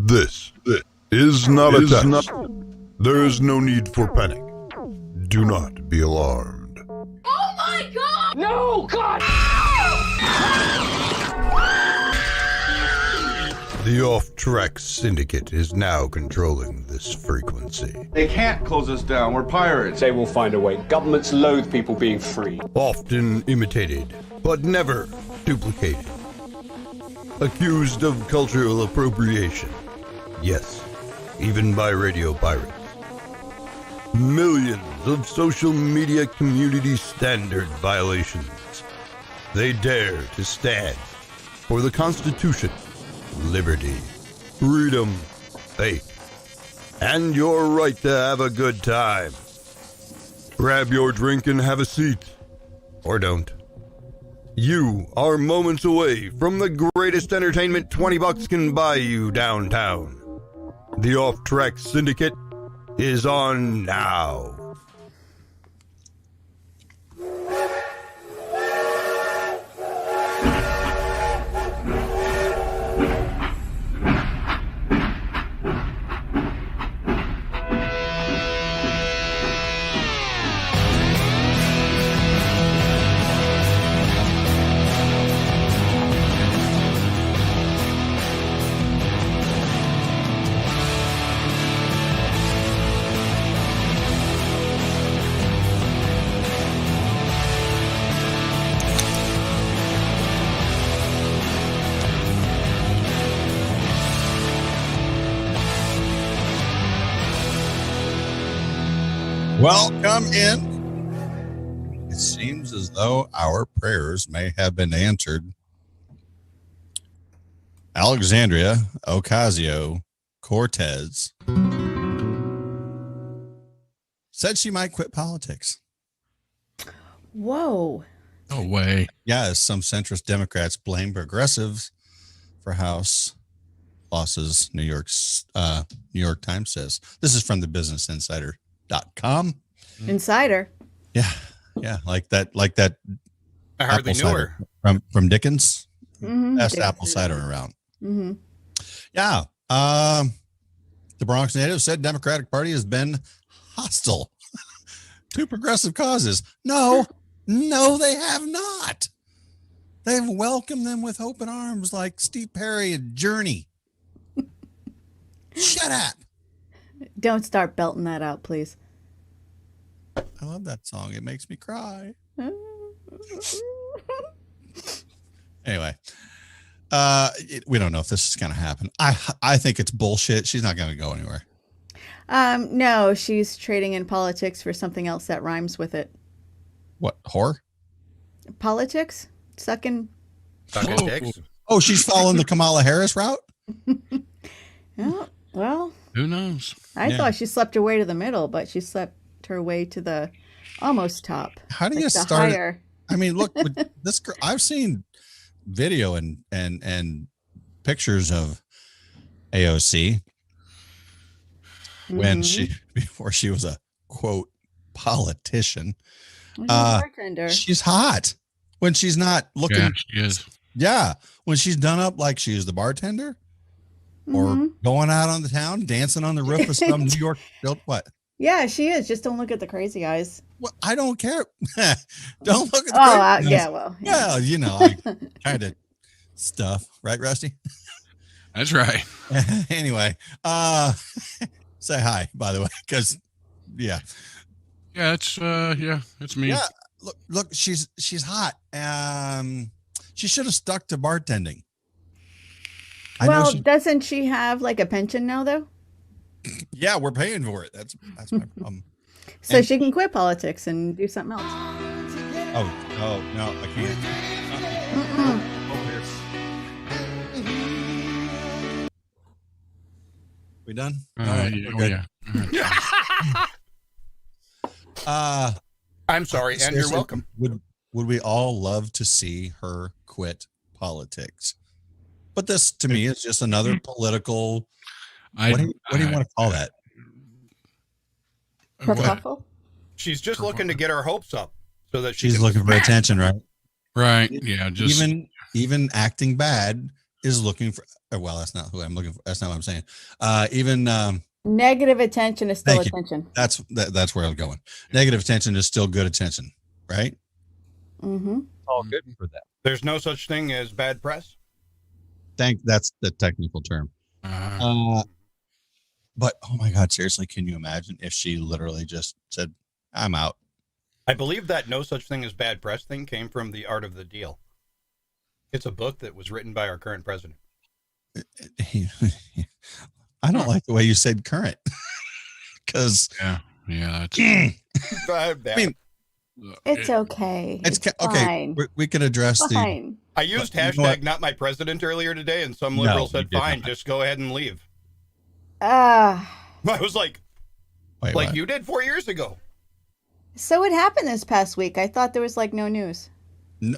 This is not a test. There is no need for panic. Do not be alarmed. Oh my God! No, God! The Off Track Syndicate is now controlling this frequency. They can't close us down. We're pirates. They will find a way. Governments loathe people being free. Often imitated, but never duplicated. Accused of cultural appropriation. Yes, even by radio pirates. Millions of social media community standard violations. They dare to stand for the Constitution, liberty, freedom, faith, and your right to have a good time. Grab your drink and have a seat. Or don't. You are moments away from the greatest entertainment $20 can buy you downtown. The Off Track Syndicate is on now. Welcome in. It seems as though our prayers may have been answered. Alexandria Ocasio-Cortez said she might quit politics. Whoa. No way. Yeah, some centrist Democrats blame progressives for House losses, New York Times says. This is from the businessinsider.com. Insider. Yeah, like that I hardly knew her. From Dickens. Mm-hmm. Best apple cider around. Mm-hmm. Yeah. The Bronx native said Democratic Party has been hostile to progressive causes. No, they have not. They've welcomed them with open arms like Steve Perry and Journey. Shut up. Don't start belting that out, please. I love that song. It makes me cry. Anyway, we don't know if this is going to happen. I think it's bullshit. She's not going to go anywhere. No, she's trading in politics for something else that rhymes with it. What, whore? Politics? Sucking dicks. Oh, she's following the Kamala Harris route? Oh, well, Who knows? I thought she slept her way to the middle, but she slept her way to the almost top. How do you the start? higher. I mean, look, with this girl, I've seen video and pictures of AOC when before she was a quote politician. Bartender. She's hot when she's not looking. Yeah, she is. Yeah, when she's done up like she's the bartender or going out on the town, dancing on the roof of some New York built what? Yeah, she is. Just don't look at the crazy eyes. Well, I don't care. Don't look at the crazy eyes. Yeah, well. Yeah. Well, you know, I kind of stuff, right, Rusty? That's right. Anyway, say hi, by the way, because yeah, it's me. Yeah, look, she's hot. She should have stuck to bartending. Well, doesn't she have like a pension now, though? Yeah, we're paying for it. That's my problem. So she can quit politics and do something else. Oh no, I can't. We done? All right. Yeah. I'm sorry, and you're welcome. Would we all love to see her quit politics? But this, to me, is just another political. What do you want to call that? Kerfuffle? She's just looking to get her hopes up so that she's looking for attention, right? Right. Yeah. Just even acting bad is looking for. Well, that's not who I'm looking for. That's not what I'm saying. Even Negative attention is still Thank you. attention. That's where I'm going. Negative attention is still good attention, right? Mm-hmm. All good for them. There's no such thing as bad press. That's the technical term. But oh my God, seriously, can you imagine if she literally just said, "I'm out"? I believe that no such thing as bad press thing came from The Art of the Deal. It's a book that was written by our current president. I don't like the way you said current, because yeah. I mean, It's okay. it's okay. Fine. We can address Fine. I used You know hashtag what? not my president earlier today, and some No, liberal you said, did fine, not. just go ahead and leave. Uh, I was like, Wait, like what? you did 4 years ago. so what happened this past week? I thought there was like no news.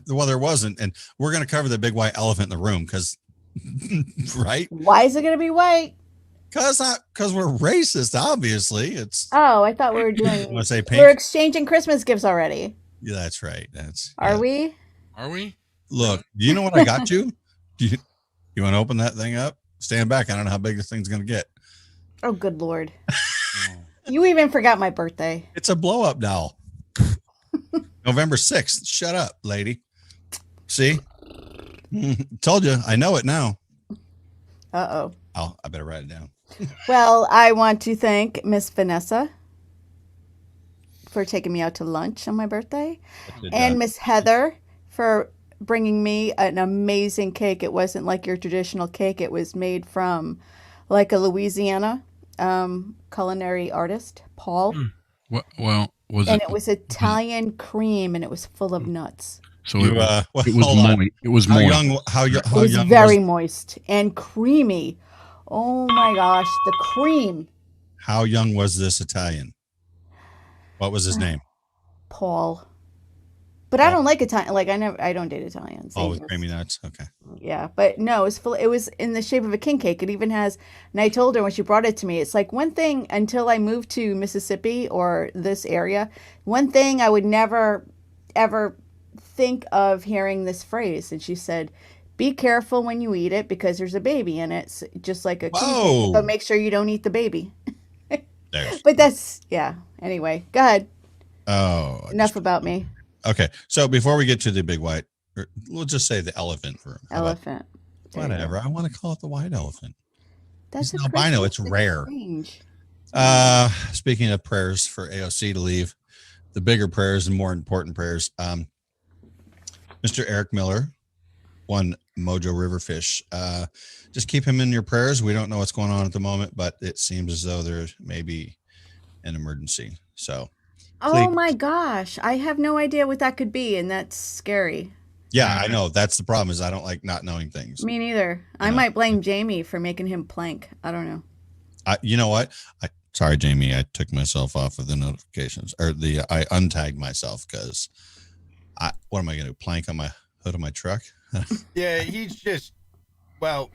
Well, there wasn't, and we're going to cover the big white elephant in the room because, right? Why is it going to be white? Because we're racist. Obviously, it's. Oh, I thought we were doing. Want to say We're pink? exchanging Christmas gifts already. Yeah, that's right. Are yeah. we? Are we? Look, do you know what I got you? You want to open that thing up? Stand back. I don't know how big this thing's going to get. Oh, good Lord. You even forgot my birthday. It's a blow up doll. November 6th. Shut up, lady. See? Told you. I know it now. Uh-oh. Oh, I better write it down. Well, I want to thank Miss Vanessa for taking me out to lunch on my birthday, and Miss Heather for bringing me an amazing cake. It wasn't like your traditional cake. It was made from like a Louisiana culinary artist, Paul. Well, was And it? it was Italian cream, and it was full of nuts. So You, it was hold on. moist. It was How moist. young? How It was young? very moist and creamy. Oh my gosh, the cream. How young was this Italian? What was his name? Paul. But I don't like Italian. Like I don't date Italians. They Oh, with just- creamy nuts. Okay. Yeah, but no, it was full. It was in the shape of a king cake. It even has, and I told her when she brought it to me, it's like one thing until I moved to Mississippi or this area, one thing I would never ever think of hearing this phrase. And she said, "Be careful when you eat it because there's a baby in it, it's just like a king Whoa. cake, but make sure you don't eat the baby." There's. But that's Anyway, go ahead. Oh. Enough about me. Okay. So before we get to the big white, or we'll just say the elephant room. How about- Elephant. There you go. Whatever. I want to call it the white elephant. That's It's a albino. Christmas It's rare. exchange. Speaking of prayers for AOC to leave, the bigger prayers and more important prayers. Mr. Eric Miller, one Mojo Riverfish. Just keep him in your prayers. We don't know what's going on at the moment, but it seems as though there may be an emergency. So, Oh please. my gosh, I have no idea what that could be, and that's scary. yeah, I know that's the problem. Is I don't like not knowing things. Me neither. I know. might blame Jamie for making him plank. I don't know. You know what? Sorry, Jamie. I took myself off of the notifications, or I untagged myself because what am I going to do? Plank on my hood of my truck? Yeah, he's just, well,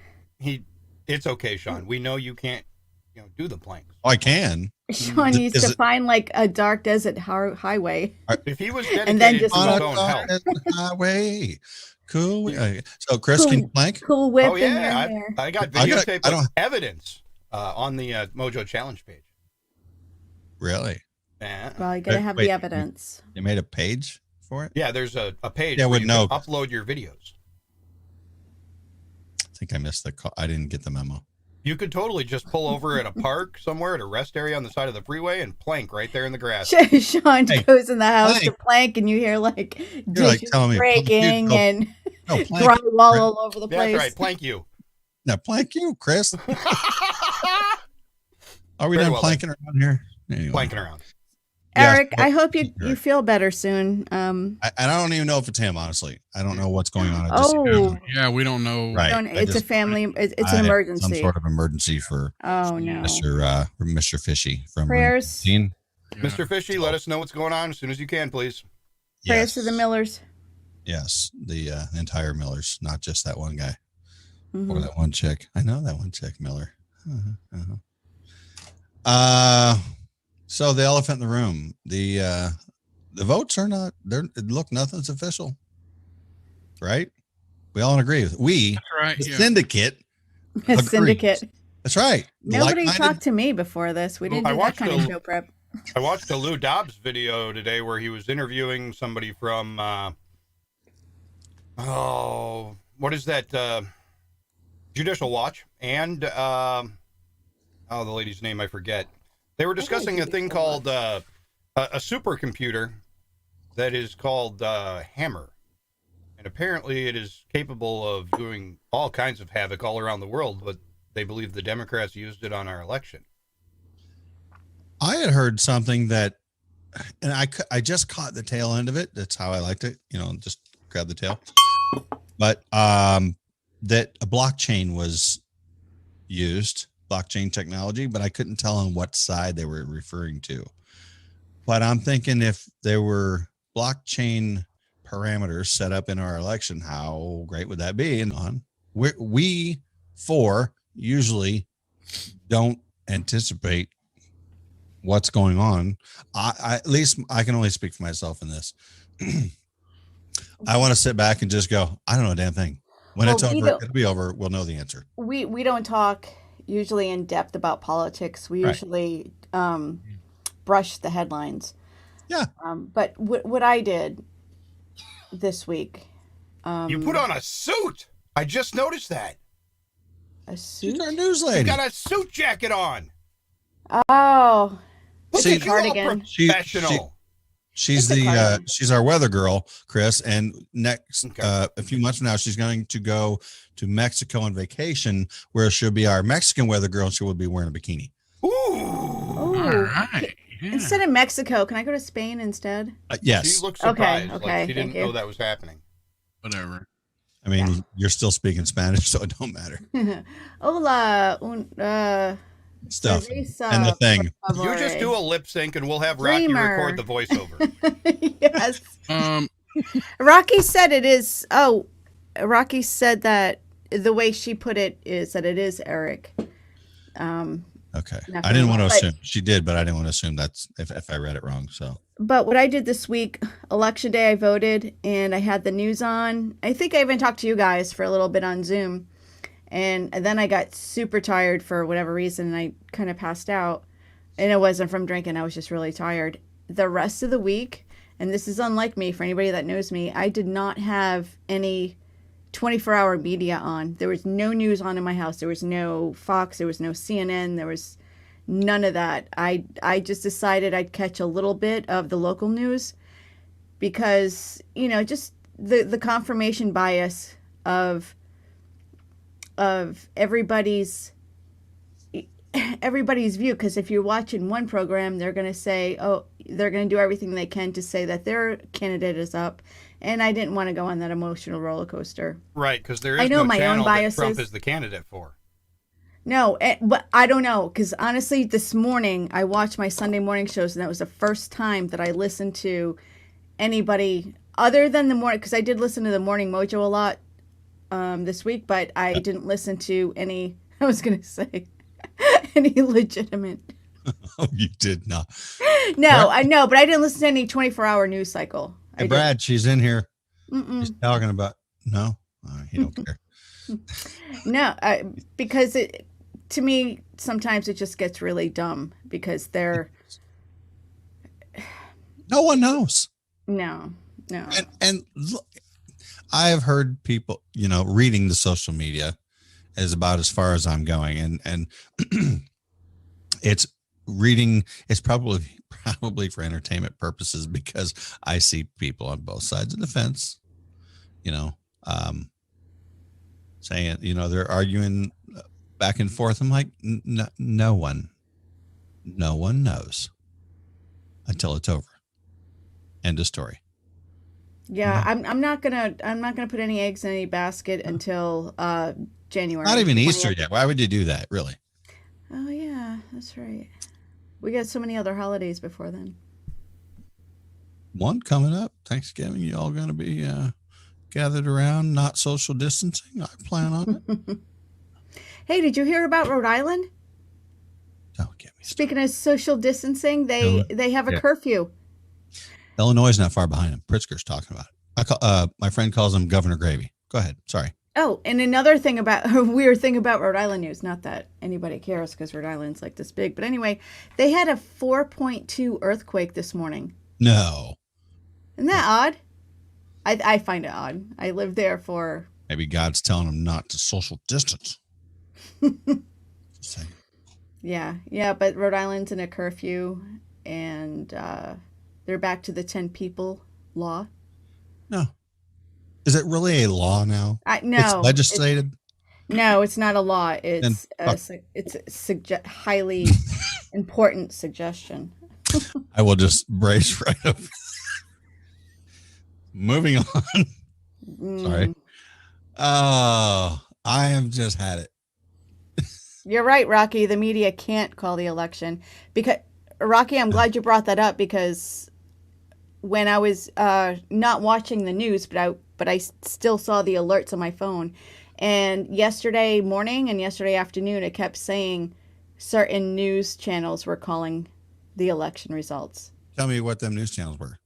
it's okay, Sean. We know you can't, do the planks. Oh, I can. Sean Is needs to it- find like a dark desert highway. If he was And then dedicated just to On his a own health. highway. Cool. So, Chris, can you plank? Cool whip Oh, in your yeah. hair. I got I got- videotape I don't- with evidence on the Mojo Challenge page. Really? Yeah. Well, you gotta Wait, have wait. the evidence. You made a page for it? Yeah, there's a page Yeah, where with you no- can upload your videos. I think I missed the call. I didn't get the memo. You could totally just pull over at a park somewhere at a rest area on the side of the freeway and plank right there in the grass. Sean Hey, goes in the house to plank. plank, and you hear like You're like dishes telling me, breaking "Plank, and No, plank. drywall all over the Yeah, place. that's right. Plank you. Now, plank you, Chris. Are we Very done well planking around here? Anyway. Planking around. Yeah, Eric, but- I hope you Eric. feel better soon. I don't even know if it's him, honestly. I don't know what's going on. I just, Oh, Yeah, we don't know. right. it's a family. It's I an have emergency. Some sort of emergency for Oh no. Mr. Fishy from Prayers. Room 15. Yeah. Mr. Fishy, let us know what's going on as soon as you can, please. Prayers to the Millers. Yes, the entire Millers, not just that one guy Mhm. or that one chick. I know that one chick, Miller. So the elephant in the room. The votes are not there. Look, nothing's official, right? We all agree. We, That's right. the Yeah. syndicate, agrees. Syndicate. That's right. Nobody Like-minded- talked to me before this. We didn't I do that watched kind of a- show prep. I watched a Lou Dobbs video today where he was interviewing somebody from, what is that? Judicial Watch and, the lady's name I forget. They were discussing a thing called a supercomputer that is called Hammer. And apparently it is capable of doing all kinds of havoc all around the world, but they believe the Democrats used it on our election. I had heard something that, and I just caught the tail end of it. That's how I liked it. Just grab the tail. But that a blockchain was used, blockchain technology, but I couldn't tell on what side they were referring to. But I'm thinking if there were blockchain parameters set up in our election, how great would that be? And we usually don't anticipate what's going on. I at least I can only speak for myself in this. I want to sit back and just go, I don't know a damn thing. When it's over, it'll be over. We'll know the answer. We don't talk usually in depth about politics. We usually brush the headlines. Yeah. But what I did this week. You put on a suit. I just noticed that. A suit? She's our news lady. You got a suit jacket on. Oh. Look It's at a you, all cardigan. professional. She's It's a cardigan. she's our weather girl, Chris. And next, Okay. a few months from now, she's going to go to Mexico on vacation, where she'll be our Mexican weather girl. And she will be wearing a bikini. Ooh. Ooh. All right. Yeah. Instead of Mexico, can I go to Spain instead? Yes. She looked Okay, surprised. okay, Like she didn't thank you. know that was happening. Whatever. I mean, you're still speaking Spanish, so it don't matter. Hola. Stuff. cerveza, And the thing. por You just favor. do a lip sync and we'll have Rocky Dreamer. record the voiceover. Yes. Um, Rocky said it is. Oh, Rocky said that the way she put it is that it is Eric. Okay. Not I didn't want to but- assume. She did, but I didn't want to assume that's if I read it wrong. So But what I did this week, election day, I voted and I had the news on. I think I even talked to you guys for a little bit on Zoom. And then I got super tired for whatever reason. And I kind of passed out. And it wasn't from drinking. I was just really tired. The rest of the week, and this is unlike me for anybody that knows me, I did not have any 24-hour media on. There was no news on in my house. There was no Fox. There was no CNN. There was none of that. I just decided I'd catch a little bit of the local news because, just the confirmation bias of everybody's view. Because if you're watching one program, they're going to say, they're going to do everything they can to say that their candidate is up. And I didn't want to go on that emotional roller coaster. Right, because there I is know no my own channel that biases. Trump is the candidate for. No, but I don't know. Because honestly, this morning, I watched my Sunday morning shows, and that was the first time that I listened to anybody other than the morning. Because I did listen to the Morning Mojo a lot this week, but I didn't listen to any, I was going to say, any legitimate. oh, you did not. No, I know, but I didn't listen to any 24-hour news cycle. Hey, Brad, she's in here. Mm-mm. She's talking about no. He don't care. No, because to me, sometimes it just gets really dumb because they're No one knows. no. And look, I have heard people, reading the social media is about as far as I'm going, and it's probably for entertainment purposes because I see people on both sides of the fence, saying, they're arguing back and forth. I'm like, no one knows until it's over. End of story. Yeah, I'm not gonna put any eggs in any basket until January. Not even 20th. Easter yet. Why would you do that, really? Oh yeah, that's right. We got so many other holidays before then. One coming up, Thanksgiving. You all going to be gathered around, not social distancing? I plan on it. Hey, did you hear about Rhode Island? Don't get me started. Speaking of social distancing, they have a Yeah. curfew. Illinois is not far behind him. Pritzker's talking about it. My friend calls him Governor Gravy. Go ahead. Sorry. Oh, and another thing about a weird thing about Rhode Island news, not that anybody cares because Rhode Island's like this big, but anyway, they had a 4.2 earthquake this morning. No. Isn't that odd? I find it odd. I lived there for... Maybe God's telling them not to social distance. Just saying. Yeah, but Rhode Island's in a curfew, and they're back to the 10 people law. No. Is it really a law now? No. It's legislated? No, it's not a law. It's a highly important suggestion. I will just brace right up. Moving on. Sorry. Oh, I have just had it. You're right, Rocky. The media can't call the election because Rocky, I'm glad you brought that up because when I was not watching the news, but I still saw the alerts on my phone. And yesterday morning and yesterday afternoon, it kept saying certain news channels were calling the election results. Tell me what them news channels were.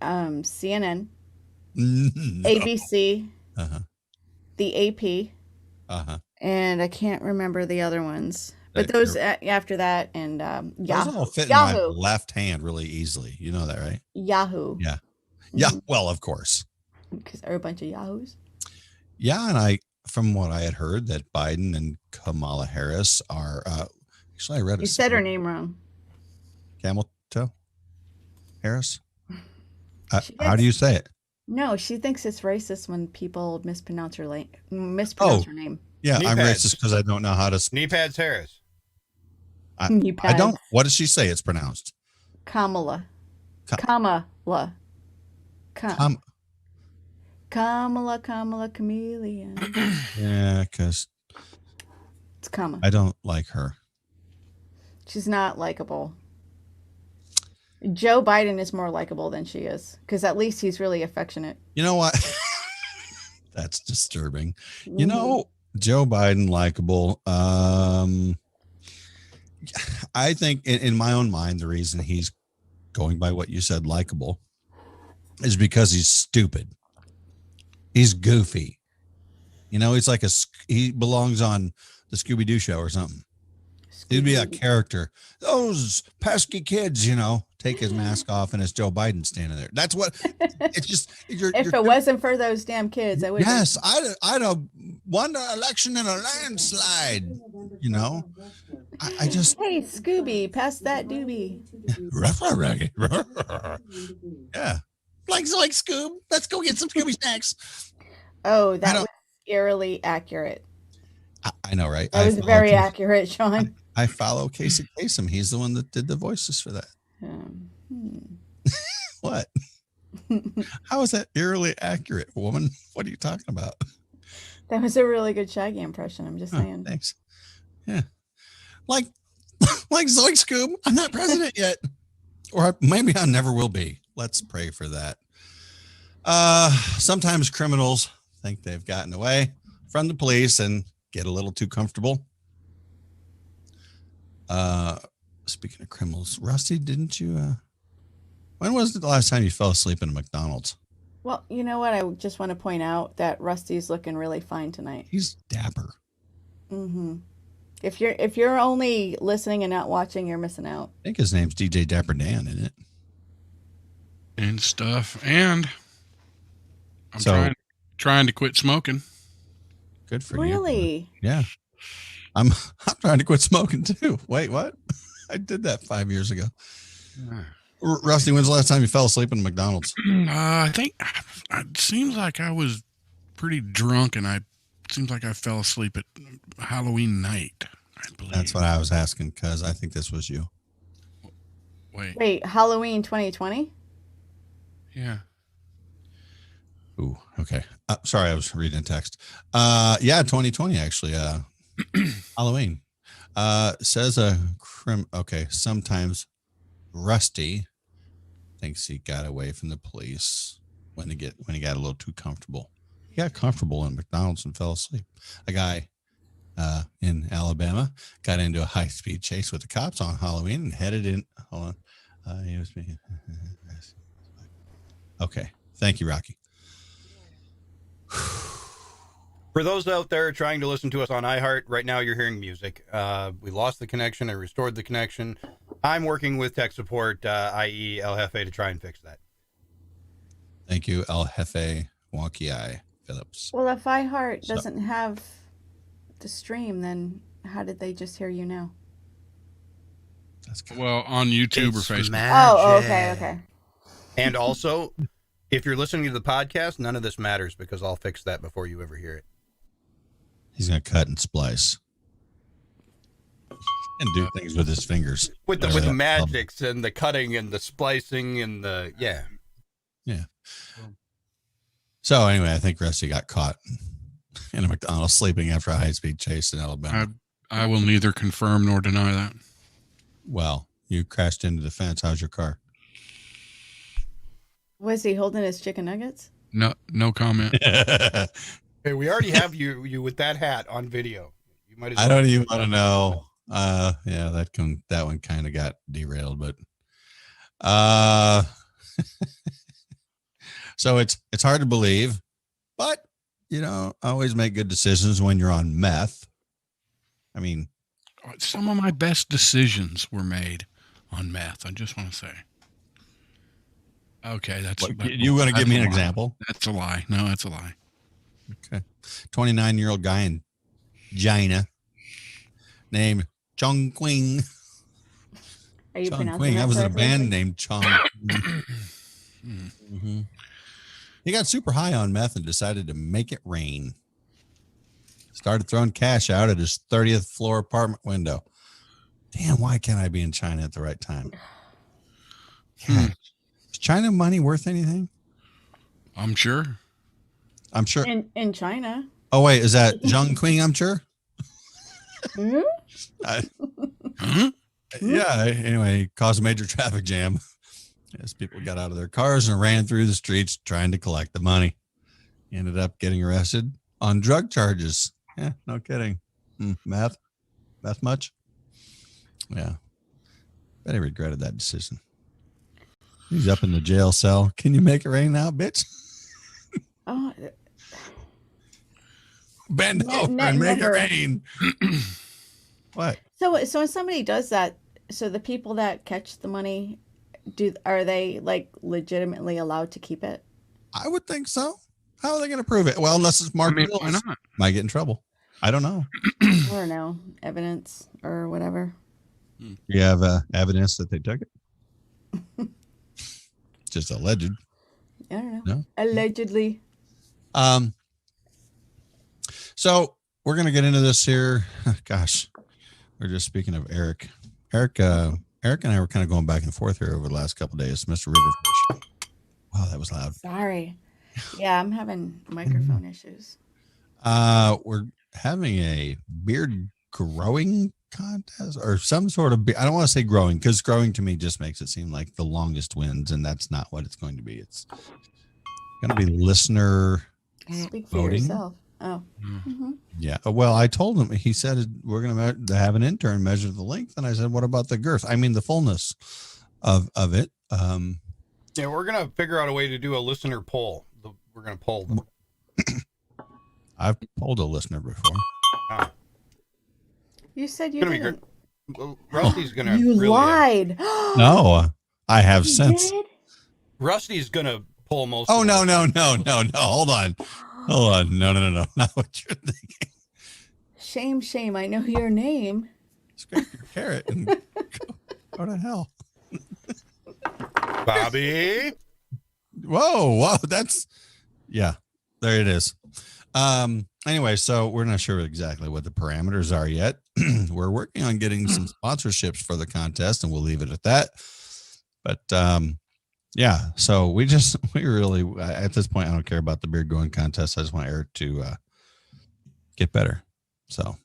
CNN, No. ABC, Uh-huh. the AP, Uh-huh. and I can't remember the other ones. But those after that, and Those all fit in Yahoo. my left hand really easily. You know that, right? Yahoo. Yeah. Yeah. Well, of course. Because they're a bunch of Yahoos. Yeah. And from what I had heard, that Biden and Kamala Harris are, actually, I read it. You said her name wrong. Camel toe Harris. How do you say it? No, she thinks it's racist when people mispronounce her name. Yeah, Knee I'm pads. racist because I don't know how to. Knee pads Harris. Knee I don't. pads. What does she say? It's pronounced. Kamala. Kamala. Kamala Chameleon. Yeah, because It's Kama. I don't like her. She's not likable. Joe Biden is more likable than she is because at least he's really affectionate. You know what? That's disturbing. You know, Joe Biden likable. I think in my own mind, the reason he's going by what you said, likable, is because he's stupid. He's goofy. You know, he's like he belongs on the Scooby-Doo show or something. He'd be a character. Those pesky kids, take his mask off and it's Joe Biden standing there. That's what it's just. If it wasn't for those damn kids, I would. Yes, I'd have won the election in a landslide. I just. Hey, Scooby, pass that doobie. Yeah, like Scoob. Let's go get some Scooby snacks. Oh, that was eerily accurate. I know, right? That was very accurate, Sean. I follow Casey Kasem. He's the one that did the voices for that. What? How is that eerily accurate, woman? What are you talking about? That was a really good Shaggy impression. I'm just saying. Thanks. Yeah. Like Zoe Scoob. I'm not president yet. Or maybe I never will be. Let's pray for that. Sometimes criminals think they've gotten away from the police and get a little too comfortable. Speaking of criminals, Rusty, didn't you when was the last time you fell asleep in a McDonald's? Well, you know what? I just want to point out that Rusty's looking really fine tonight. He's dapper. If you're only listening and not watching, you're missing out. I think his name's DJ Dapper Dan, isn't it? And stuff. And I'm trying to quit smoking. Good for you. Really? Yeah. I'm trying to quit smoking too. Wait, what? I did that 5 years ago. Rusty, when's the last time you fell asleep in McDonald's? I think it seems like I was pretty drunk and seems like I fell asleep at Halloween night, I believe. That's what I was asking because I think this was you. Wait, Halloween 2020? Yeah. Ooh, okay. Sorry, I was reading text. Yeah, 2020 actually. Halloween. Says okay, sometimes Rusty thinks he got away from the police when he got a little too comfortable. He got comfortable in McDonald's and fell asleep. A guy in Alabama got into a high-speed chase with the cops on Halloween and headed in. Hold on. He was speaking. Okay. Thank you, Rocky. For those out there trying to listen to us on iHeart, right now you're hearing music. We lost the connection and restored the connection. I'm working with tech support, i.e. El Jefe, to try and fix that. Thank you, El Jefe Wonky Eye Phillips. Well, if iHeart doesn't have the stream, then how did they just hear you now? That's good. Well, on YouTube or Facebook. Oh, okay. And also, if you're listening to the podcast, none of this matters because I'll fix that before you ever hear it. He's going to cut and splice and do things with his fingers. With the magics and the cutting and the splicing and the, yeah. So anyway, I think Rusty got caught in a McDonald's sleeping after a high-speed chase in Alabama. I will neither confirm nor deny that. Well, you crashed into the fence. How's your car? Was he holding his chicken nuggets? No comment. Hey, we already have you with that hat on video. You might as well. I don't even want to know. Yeah, that one kind of got derailed, but so it's hard to believe, but always make good decisions when you're on meth. I mean, some of my best decisions were made on meth. I just want to say. Okay, you want to give me an example? That's a lie. No, that's a lie. Okay. 29-year-old guy in China named Chong Qing. Are you Chong pronouncing Qing. that I was in a correctly? band named Chong. Mm-hmm. He got super high on meth and decided to make it rain. Started throwing cash out at his 30th floor apartment window. Damn, why can't I be in China at the right time? God. Is China money worth anything? I'm sure. In China. Oh, wait, is that Zhang Qing, I'm sure? Hmm? Yeah, anyway, he caused a major traffic jam as people got out of their cars and ran through the streets trying to collect the money. He ended up getting arrested on drug charges. Yeah, no kidding. Math much? Yeah. Bet he regretted that decision. He's up in the jail cell. Can you make it rain now, bitch? Oh, Bend over and make it rain. What? so when somebody does that, so the people that catch the money, are they like legitimately allowed to keep it? I would think so. How are they going to prove it? Well, unless it's Mark Mills. Why not? Might get in trouble. I don't know. I don't know, evidence or whatever. You have evidence that they took it? Just alleged. I don't know. No? Allegedly. So we're going to get into this here. Gosh, we're just speaking of Eric. Eric and I were kind of going back and forth here over the last couple of days. Mr. Riverfish. Wow, that was loud. Sorry. Yeah, I'm having microphone issues. We're having a beard growing contest or some sort of, I don't want to say growing because growing to me just makes it seem like the longest wins, and that's not what it's going to be. It's going to be listener Speak for voting. yourself. Oh. Mm-hmm. Yeah. Well, I told him, he said we're going to have an intern measure the length. And I said, what about the girth? I mean, the fullness of it. Yeah, we're going to figure out a way to do a listener poll. We're going to poll them. I've polled a listener before. You said you It's gonna didn't. be great. Well, Rusty's going to You really lied. No, I have You since. did? Rusty's going to pull most Oh, of no. them. Hold on. No. Not what you're thinking. Shame. I know your name. Scrape your carrot and go to hell. Bobby. Whoa. Yeah, there it is. Anyway, so we're not sure exactly what the parameters are yet. We're working on getting some sponsorships for the contest, and we'll leave it at that. But yeah, so we really at this point, I don't care about the beard growing contest. I just want Eric to get better. So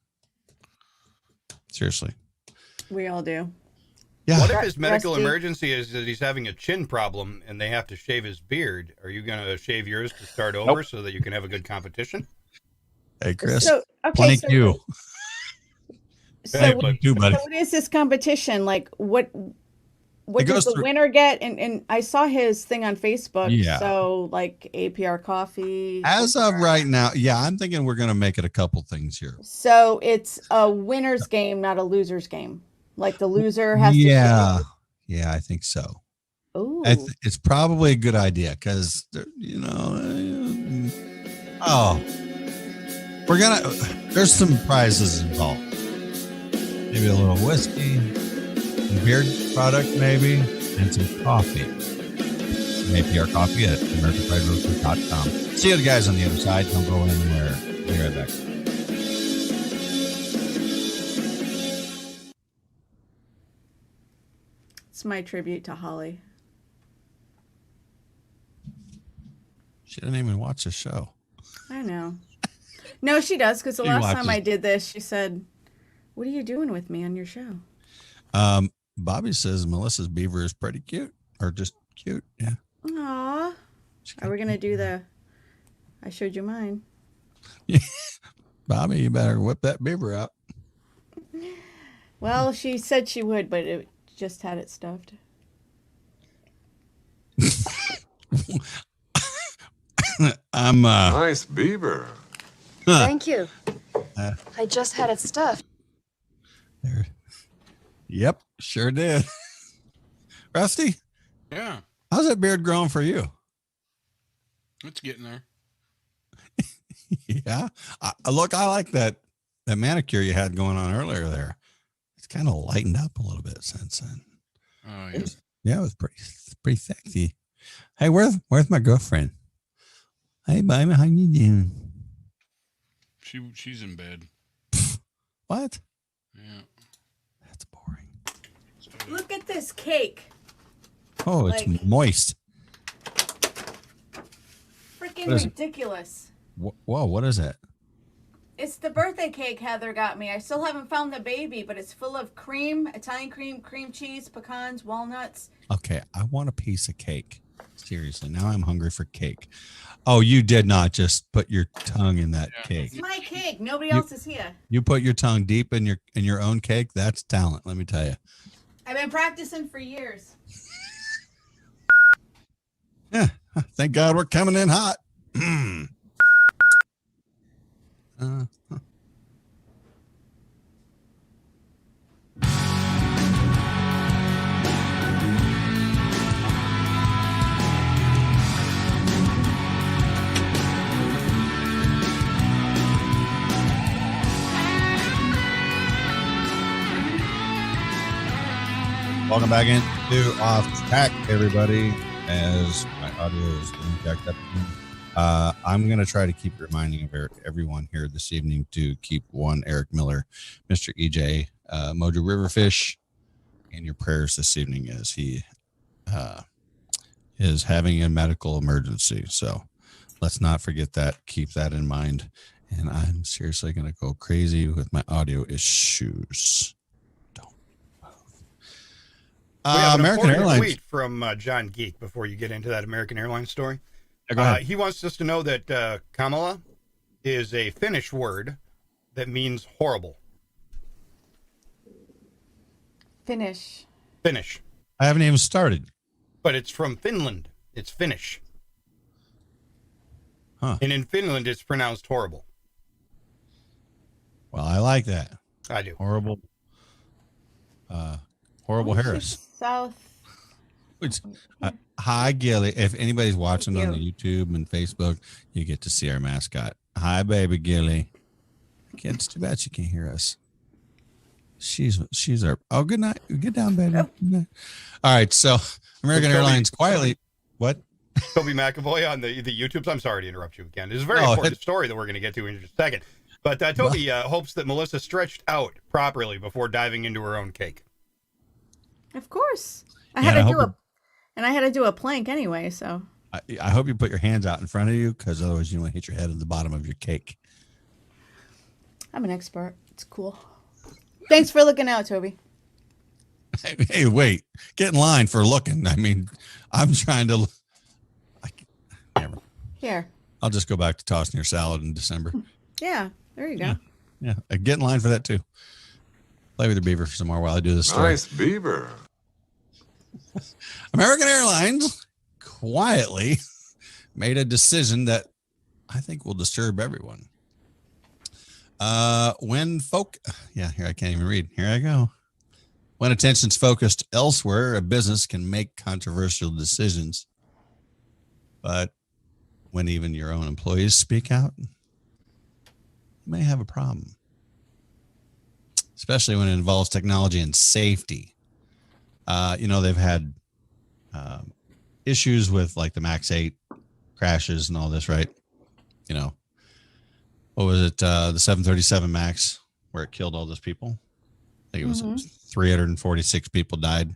seriously, We all do. yeah. What if his medical Rusty. emergency is that he's having a chin problem and they have to shave his beard? Are you going to shave yours to start over so that you can have a good competition? Hey, Chris. So, okay, Plenty so, you. so, Hey, what, but- You, buddy. so what is this competition? Like, what what It does goes the through- winner get? And I saw his thing on Facebook. Yeah. So like APR coffee. As of right now, yeah, I'm thinking we're gonna make it a couple things here. So it's a winner's game, not a loser's game. Like the loser has to. Yeah, yeah, I think so. Ooh. It's probably a good idea because there's some prizes involved. Maybe a little whiskey, some beer product, maybe, and some coffee. Some APR coffee at AmericanFriedRoasters.com. See you guys on the other side. Don't go anywhere. Be right back. It's my tribute to Holly. She didn't even watch the show. I know. No, she does, because the She last time watches. I did this, she said, "What are you doing with me on your show?" Bobby says Melissa's beaver is pretty cute, or just cute. Yeah. Aw. Are we going to do the I showed you mine? Bobby, you better whip that beaver out. Well, she said she would, but it just had it stuffed. I'm Nice beaver. Thank you. I just had it stuffed. there. Yep, sure did. Rusty, Yeah, how's that beard growing for you? it's getting there. Yeah. Look, I like that manicure you had going on earlier there. It's kind of lightened up a little bit since then. Oh, yeah. Yeah, it was pretty sexy. Hey, where's my girlfriend? Hey, baby, how you doing? She's in bed. What? Yeah. That's boring. Look at this cake. Oh, it's Like- moist. Freaking What is it? ridiculous. Whoa, what is that? It's the birthday cake Heather got me. I still haven't found the baby, but it's full of cream, Italian cream, cream cheese, pecans, walnuts. Okay, I want a piece of cake. Seriously, now I'm hungry for cake. Oh, you did not just put your tongue in that cake. It's my cake. Nobody else is here. You put your tongue deep in your own cake. That's talent, let me tell you. I've been practicing for years. Yeah, thank God we're coming in hot. Welcome back into Off Track, everybody. As my audio is getting jacked up again, I'm going to try to keep reminding everyone here this evening to keep one Eric Miller, Mr. EJ, Mojo Riverfish, in your prayers this evening as he is having a medical emergency. So let's not forget that. Keep that in mind. And I'm seriously going to go crazy with my audio issues. We have an American important Airlines. tweet from John Geek before you get into that American Airlines story. Yeah, go ahead. He wants us to know that Kamala is a Finnish word that means horrible. Finish. Finnish. I haven't even started. But it's from Finland. It's Finnish. Huh. And in Finland, it's pronounced horrible. Well, I like that. I do. Horrible. Horrible Harris. South. Hi, Gilly. If anybody's watching Thank on the YouTube and Facebook, you get to see our mascot. Hi, baby Gilly. It's too bad she can't hear us. She's our. Oh, good night. Get down, baby. Good night. All right. So, American Toby- Airlines quietly. What? Toby McAvoy on the YouTubes. I'm sorry to interrupt you again. It's a very Oh, important story that we're going to get to in just a second. But Toby hopes that Melissa stretched out properly before diving into her own cake. Of course. I Yeah, had I to hope I had to do a plank anyway, so. I hope you put your hands out in front of you because otherwise you want to hit your head at the bottom of your cake. I'm an expert. It's cool. Thanks for looking out, Toby. Hey, wait. Get in line for looking. I mean, I'm trying to. Never. Here. I'll just go back to tossing your salad in December. Yeah, there you go. Yeah. Get in line for that too. Play with the beaver for some more while I do this story. Nice beaver. American Airlines quietly made a decision that I think will disturb everyone. Here I can't even read. Here I go. When attention's focused elsewhere, a business can make controversial decisions. But when even your own employees speak out, you may have a problem. Especially when it involves technology and safety. They've had issues with like the MAX 8 crashes and all this, right? What was it? The 737 MAX, where it killed all those people. I think it was 346 people died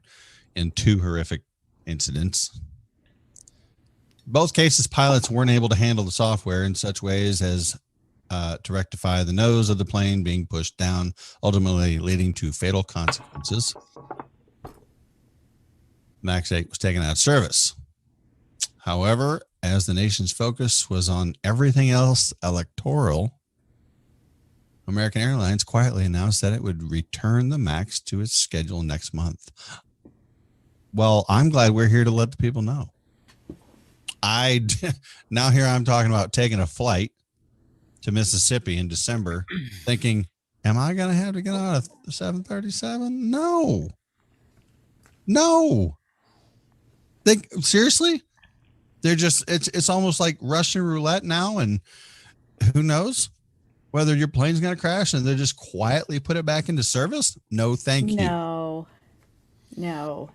in 2 horrific incidents. Both cases, pilots weren't able to handle the software in such ways as to rectify the nose of the plane being pushed down, ultimately leading to fatal consequences. MAX 8 was taken out of service. However, as the nation's focus was on everything else electoral, American Airlines quietly announced that it would return the MAX to its schedule next month. Well, I'm glad we're here to let the people know. Now here I'm talking about taking a flight to Mississippi in December, thinking, am I going to have to get on a 737? No. Seriously? They're just, it's almost like Russian roulette now. And who knows whether your plane's going to crash, and they'll just quietly put it back into service. No, thank you. No.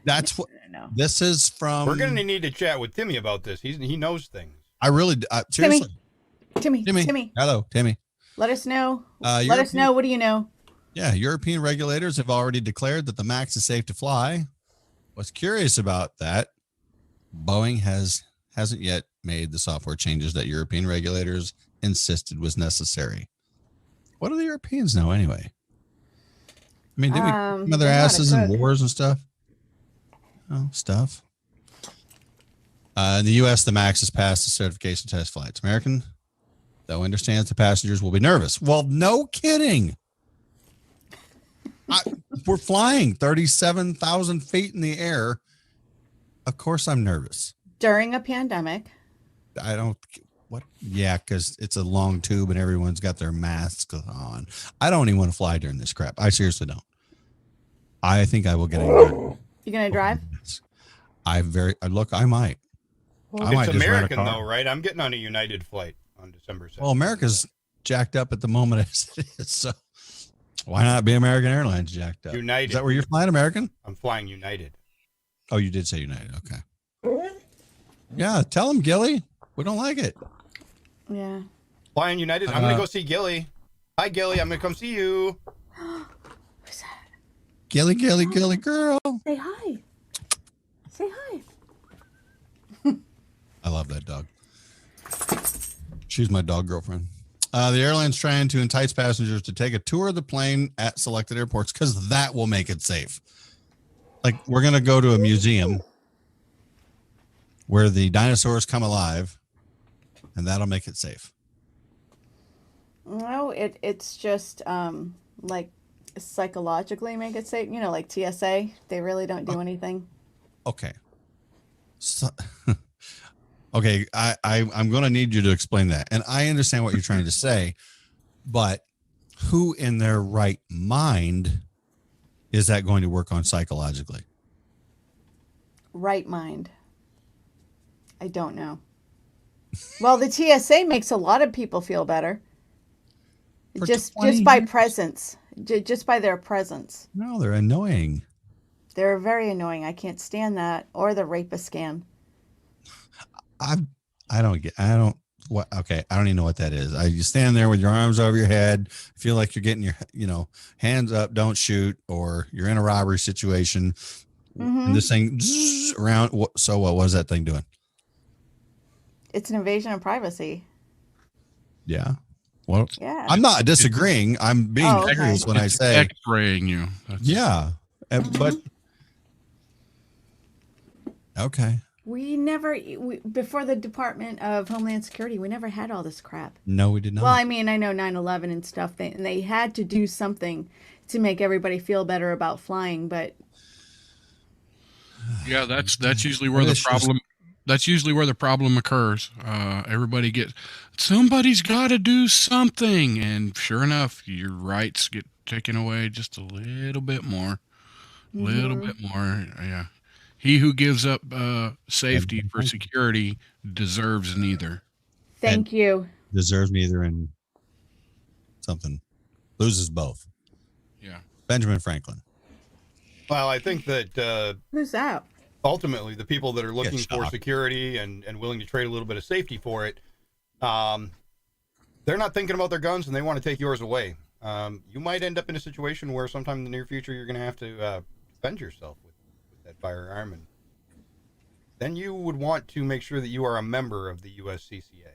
That's what this is from. We're going to need to chat with Timmy about this. He knows things. I really, seriously. Timmy. Hello, Timmy. Let us know. Let us know. What do you know? Yeah. European regulators have already declared that the MAX is safe to fly. What's curious about that, Boeing hasn't yet made the software changes that European regulators insisted was necessary. What do the Europeans know anyway? I mean, did we come their asses in wars and stuff? Oh, stuff. In the U.S., the MAX has passed the certification test flights. American, though, understands the passengers will be nervous. Well, no kidding. We're flying 37,000 feet in the air. Of course, I'm nervous. During a pandemic. Yeah, because it's a long tube and everyone's got their masks on. I don't even want to fly during this crap. I seriously don't. I think I will get angry. You gonna drive? I might. It's American though, right? I'm getting on a United flight on December 7th. Well, America's jacked up at the moment as it is, so why not be American Airlines jacked up? United. Is that where you're flying, American? I'm flying United. Oh, you did say United. Okay. Yeah, tell them, Gilly. We don't like it. Yeah. Flying United. I'm going to go see Gilly. Hi, Gilly. I'm going to come see you. Who's that? Gilly girl. Say hi. Say hi. I love that dog. She's my dog girlfriend. The airline's trying to entice passengers to take a tour of the plane at selected airports because that will make it safe. Like, we're going to go to a museum where the dinosaurs come alive, and that'll make it safe. No, it's just like psychologically make it safe. Like TSA, they really don't do anything. Okay. So, okay, I'm going to need you to explain that. And I understand what you're trying to say, but who in their right mind is that going to work on psychologically? Right mind. I don't know. Well, the TSA makes a lot of people feel better. Just by presence. Just by their presence. No, they're annoying. They're very annoying. I can't stand that. Or the rapist scan. I don't even know what that is. You stand there with your arms over your head, feel like you're getting your, hands up, don't shoot, or you're in a robbery situation. And this thing around. So what was that thing doing? It's an invasion of privacy. Yeah. Well, yeah. I'm not disagreeing. I'm being serious when I say X-raying you. But okay. Before the Department of Homeland Security, we never had all this crap. No, we did not. Well, I mean, I know 9/11 and stuff, and they had to do something to make everybody feel better about flying, but Yeah, that's usually where the problem. That's usually where the problem occurs. Somebody's got to do something, and sure enough, your rights get taken away just a little bit more, little bit more. Yeah, he who gives up safety for security deserves neither. Thank you. Deserves neither and something. Loses both. Yeah. Benjamin Franklin. Well, I think that Who's that? ultimately the people that are looking Get for shocked. security and willing to trade a little bit of safety for it, they're not thinking about their guns and they want to take yours away. You might end up in a situation where sometime in the near future you're going to have to defend yourself with that firearm, and then you would want to make sure that you are a member of the USCCA.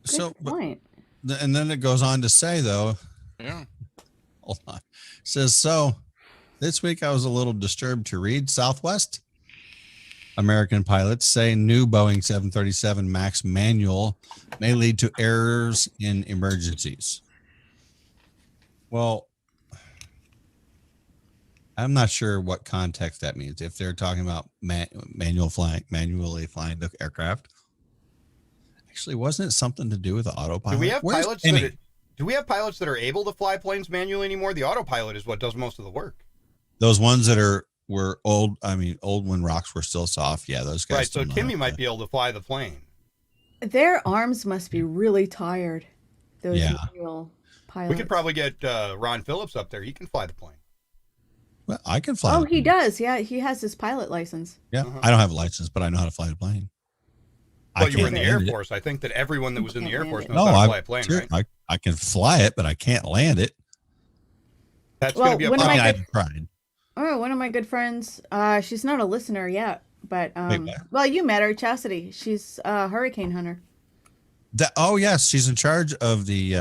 So, Point. and then it goes on to say, though, Yeah. hold on. It says, so this week I was a little disturbed to read Southwest American pilots say new Boeing 737 MAX manual may lead to errors in emergencies. Well, I'm not sure what context that means. If they're talking about manually flying the aircraft. Actually, wasn't it something to do with the autopilot? Do we have pilots that are able to fly planes manually anymore? The autopilot is what does most of the work. Those ones that were old. I mean, old when rocks were still soft. Yeah, those guys. Right. So Kimmy might be able to fly the plane. Their arms must be really tired. Those manual pilots. We could probably get Ron Phillips up there. He can fly the plane. Well, I can fly. Oh, he does. Yeah, he has his pilot license. Yeah, I don't have a license, but I know how to fly the plane. Well, you were in the Air Force. I think that everyone that was in the Air Force knows how to fly a plane, right? I can fly it, but I can't land it. That's going to be a problem. I've tried. Oh, one of my good friends. She's not a listener yet, but well, you met her, Chastity. She's a hurricane hunter. Yes, she's in charge of the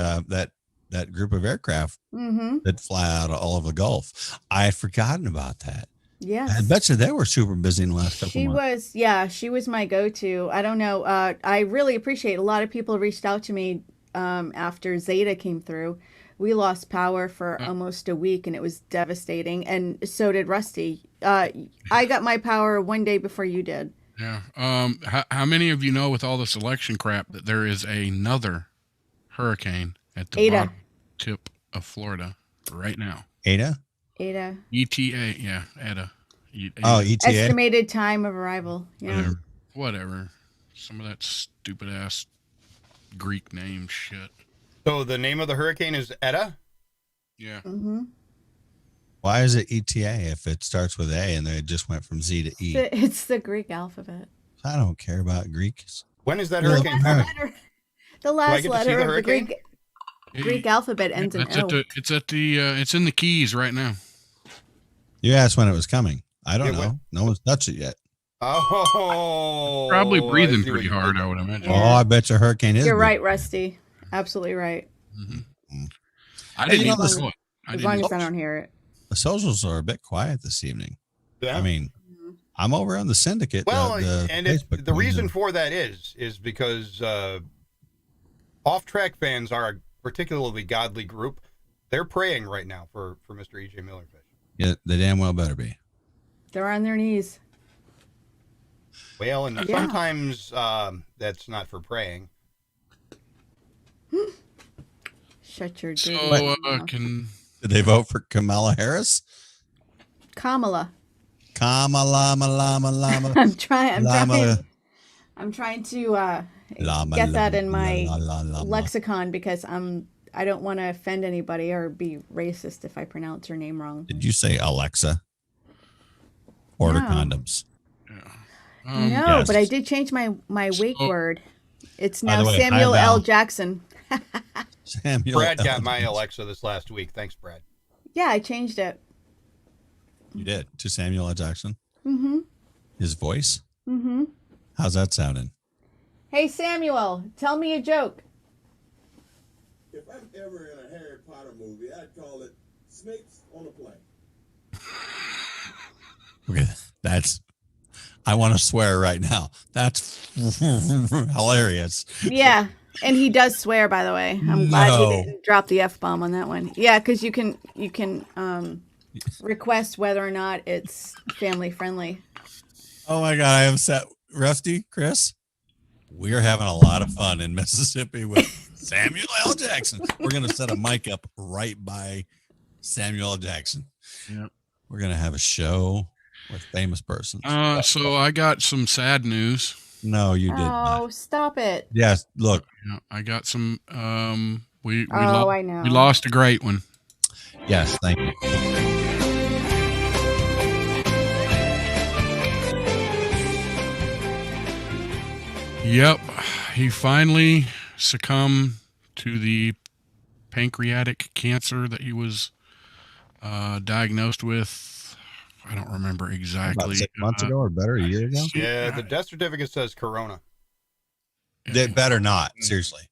that group of aircraft that fly out of all of the Gulf. I had forgotten about that. Yeah, I bet you they were super busy in the last couple months. She was my go-to. I don't know. I really appreciate a lot of people reached out to me after Zeta came through. We lost power for almost a week, and it was devastating. And so did Rusty. I got my power one day before you did. Yeah. How many of you know, with all this election crap, that there is another hurricane at the bottom tip of Florida right now? Ada. ETA. Yeah. ETA. ETA. Estimated time of arrival. Yeah. Whatever. Some of that stupid ass Greek name shit. So the name of the hurricane is ETA? Yeah. Why is it ETA if it starts with A and then it just went from Z to E? It's the Greek alphabet. I don't care about Greeks. When is that hurricane coming? The last letter of the Greek alphabet ends in O. It's in the Keys right now. You asked when it was coming. I don't know. No one's touched it yet. Oh. Probably breathing pretty hard, I would imagine. Oh, I bet your hurricane is. You're right, Rusty. Absolutely right. I didn't even know it. As long as I don't hear it. The socials are a bit quiet this evening. Yeah. I mean, I'm over on the Syndicate. Well, the reason for that is because Off Track fans are a particularly godly group. They're praying right now for Mr. E.J. Millerfish. Yeah, they damn well better be. They're on their knees. Well, and sometimes that's not for praying. Shut your So, Did they vote for Kamala Harris? Kamala. Lama. I'm trying to get that in my lexicon because I don't want to offend anybody or be racist if I pronounce her name wrong. Did you say Alexa? Order condoms. No, yes. but I did change my wake word. It's By now the way, Samuel hi, Val. L. Jackson. Brad got my Alexa this last week. Thanks, Brad. Yeah, I changed it. You did to Samuel L. Jackson. Mm-hmm. His voice. Mm-hmm. How's that sounding? Hey Samuel, tell me a joke. If I'm ever in a Harry Potter movie, I'd call it Snakes on a Plane. Okay, I want to swear right now. That's hilarious. Yeah, and he does swear, by the way. I'm glad he didn't drop the F-bomb on that one. Yeah, because you can request whether or not it's family friendly. Oh my God, I am set. Rusty, Chris, we are having a lot of fun in Mississippi with Samuel L. Jackson. We're going to set a mic up right by Samuel L. Jackson. Yep. We're going to have a show with famous persons. So I got some sad news. No, you did Oh, not. stop it. Yes, look. Yeah, I got some. We I know. We lost a great one. Yes, thank you. Yep, he finally succumbed to the pancreatic cancer that he was diagnosed with. I don't remember exactly. About 6 months ago or better, a year ago? Yeah, the death certificate says corona. They better not, seriously.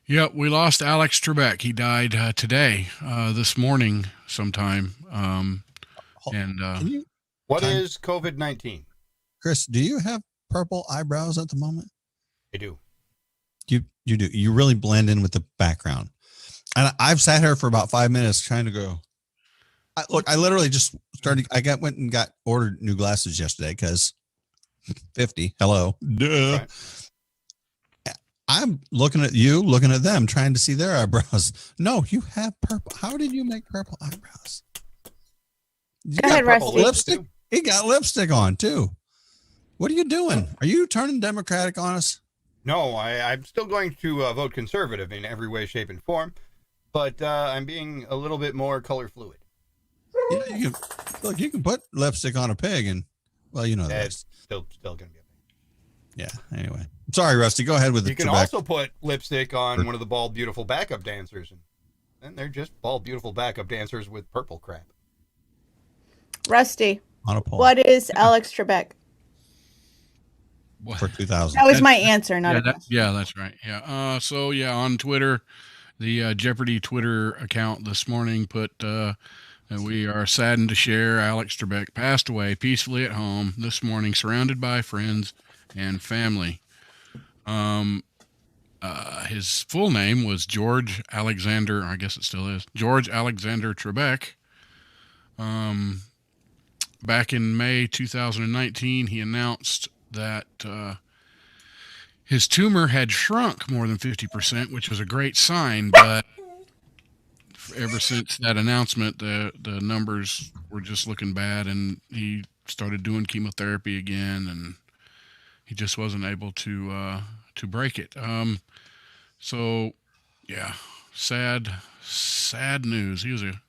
Yep, we lost Alex Trebek. He died today, this morning sometime. What is COVID-19? Chris, do you have purple eyebrows at the moment? I do. You do. You really blend in with the background. And I've sat here for about 5 minutes trying to go. I literally just started. Went and ordered new glasses yesterday because 50. Hello. Duh. Right. I'm looking at you, looking at them, trying to see their eyebrows. No, you have purple. How did you make purple eyebrows? Go ahead, Rusty. Lipstick. He got lipstick on too. What are you doing? Are you turning Democratic on us? No, I'm still going to vote conservative in every way, shape, and form, but I'm being a little bit more color fluid. Yeah, you can put lipstick on a pig, and well, you know that's still going to be a thing. Yeah. Anyway, I'm sorry, Rusty. Go ahead with the. You can also put lipstick on one of the bald, beautiful backup dancers, and they're just bald, beautiful backup dancers with purple crap. Rusty, on a pole. What is Alex Trebek? For 2000. That was my answer, not yeah, that's right. Yeah. So yeah, on Twitter, the Jeopardy Twitter account this morning put we are saddened to share Alex Trebek passed away peacefully at home this morning, surrounded by friends and family. His full name was George Alexander. I guess it still is George Alexander Trebek. Back in May 2019, he announced that his tumor had shrunk more than 50%, which was a great sign. But ever since that announcement, the numbers were just looking bad, and he started doing chemotherapy again, and he just wasn't able to break it. So yeah, sad news. He was a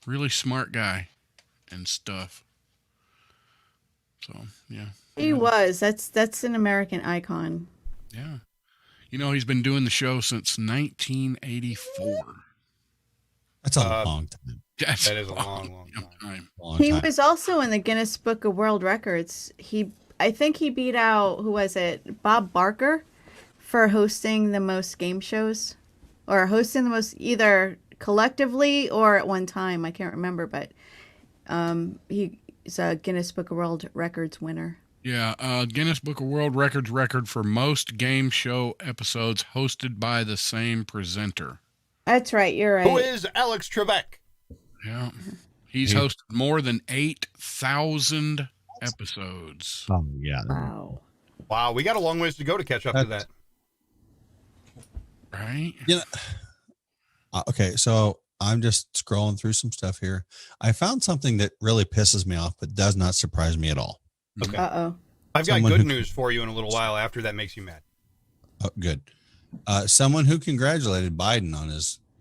really smart guy and stuff. So yeah. He was. That's an American icon. Yeah. You know, he's been doing the show since 1984. That's a long time. That is a long time. He was also in the Guinness Book of World Records. I think he beat out, who was it? Bob Barker for hosting the most game shows, or hosting the most, either collectively or at one time. I can't remember, but he's a Guinness Book of World Records winner. Yeah, Guinness Book of World Records record for most game show episodes hosted by the same presenter. That's right, you're right. Who is Alex Trebek? Yeah, he's hosted more than 8,000 episodes. Oh yeah! Wow, we got a long ways to go to catch up to that. Right? You know. Okay, so I'm just scrolling through some stuff here. I found something that really pisses me off, but does not surprise me at all. Okay. Uh-oh. I've got good news for you in a little while after that makes you mad. Oh, good. Someone who congratulated Biden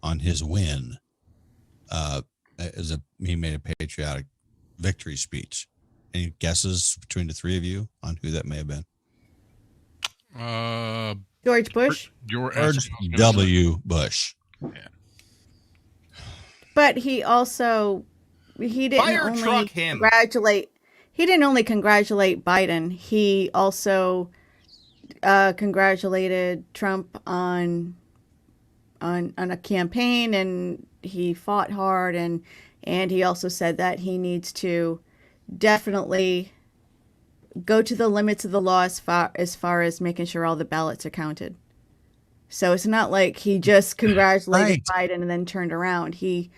on his win. He made a patriotic victory speech. Any guesses between the three of you on who that may have been? George Bush. George W. Bush. Yeah. But he also didn't only congratulate Biden. He also congratulated Trump on a campaign, and he fought hard, and he also said that he needs to definitely go to the limits of the law as far as making sure all the ballots are counted. So it's not like he just congratulated Biden and then turned around. He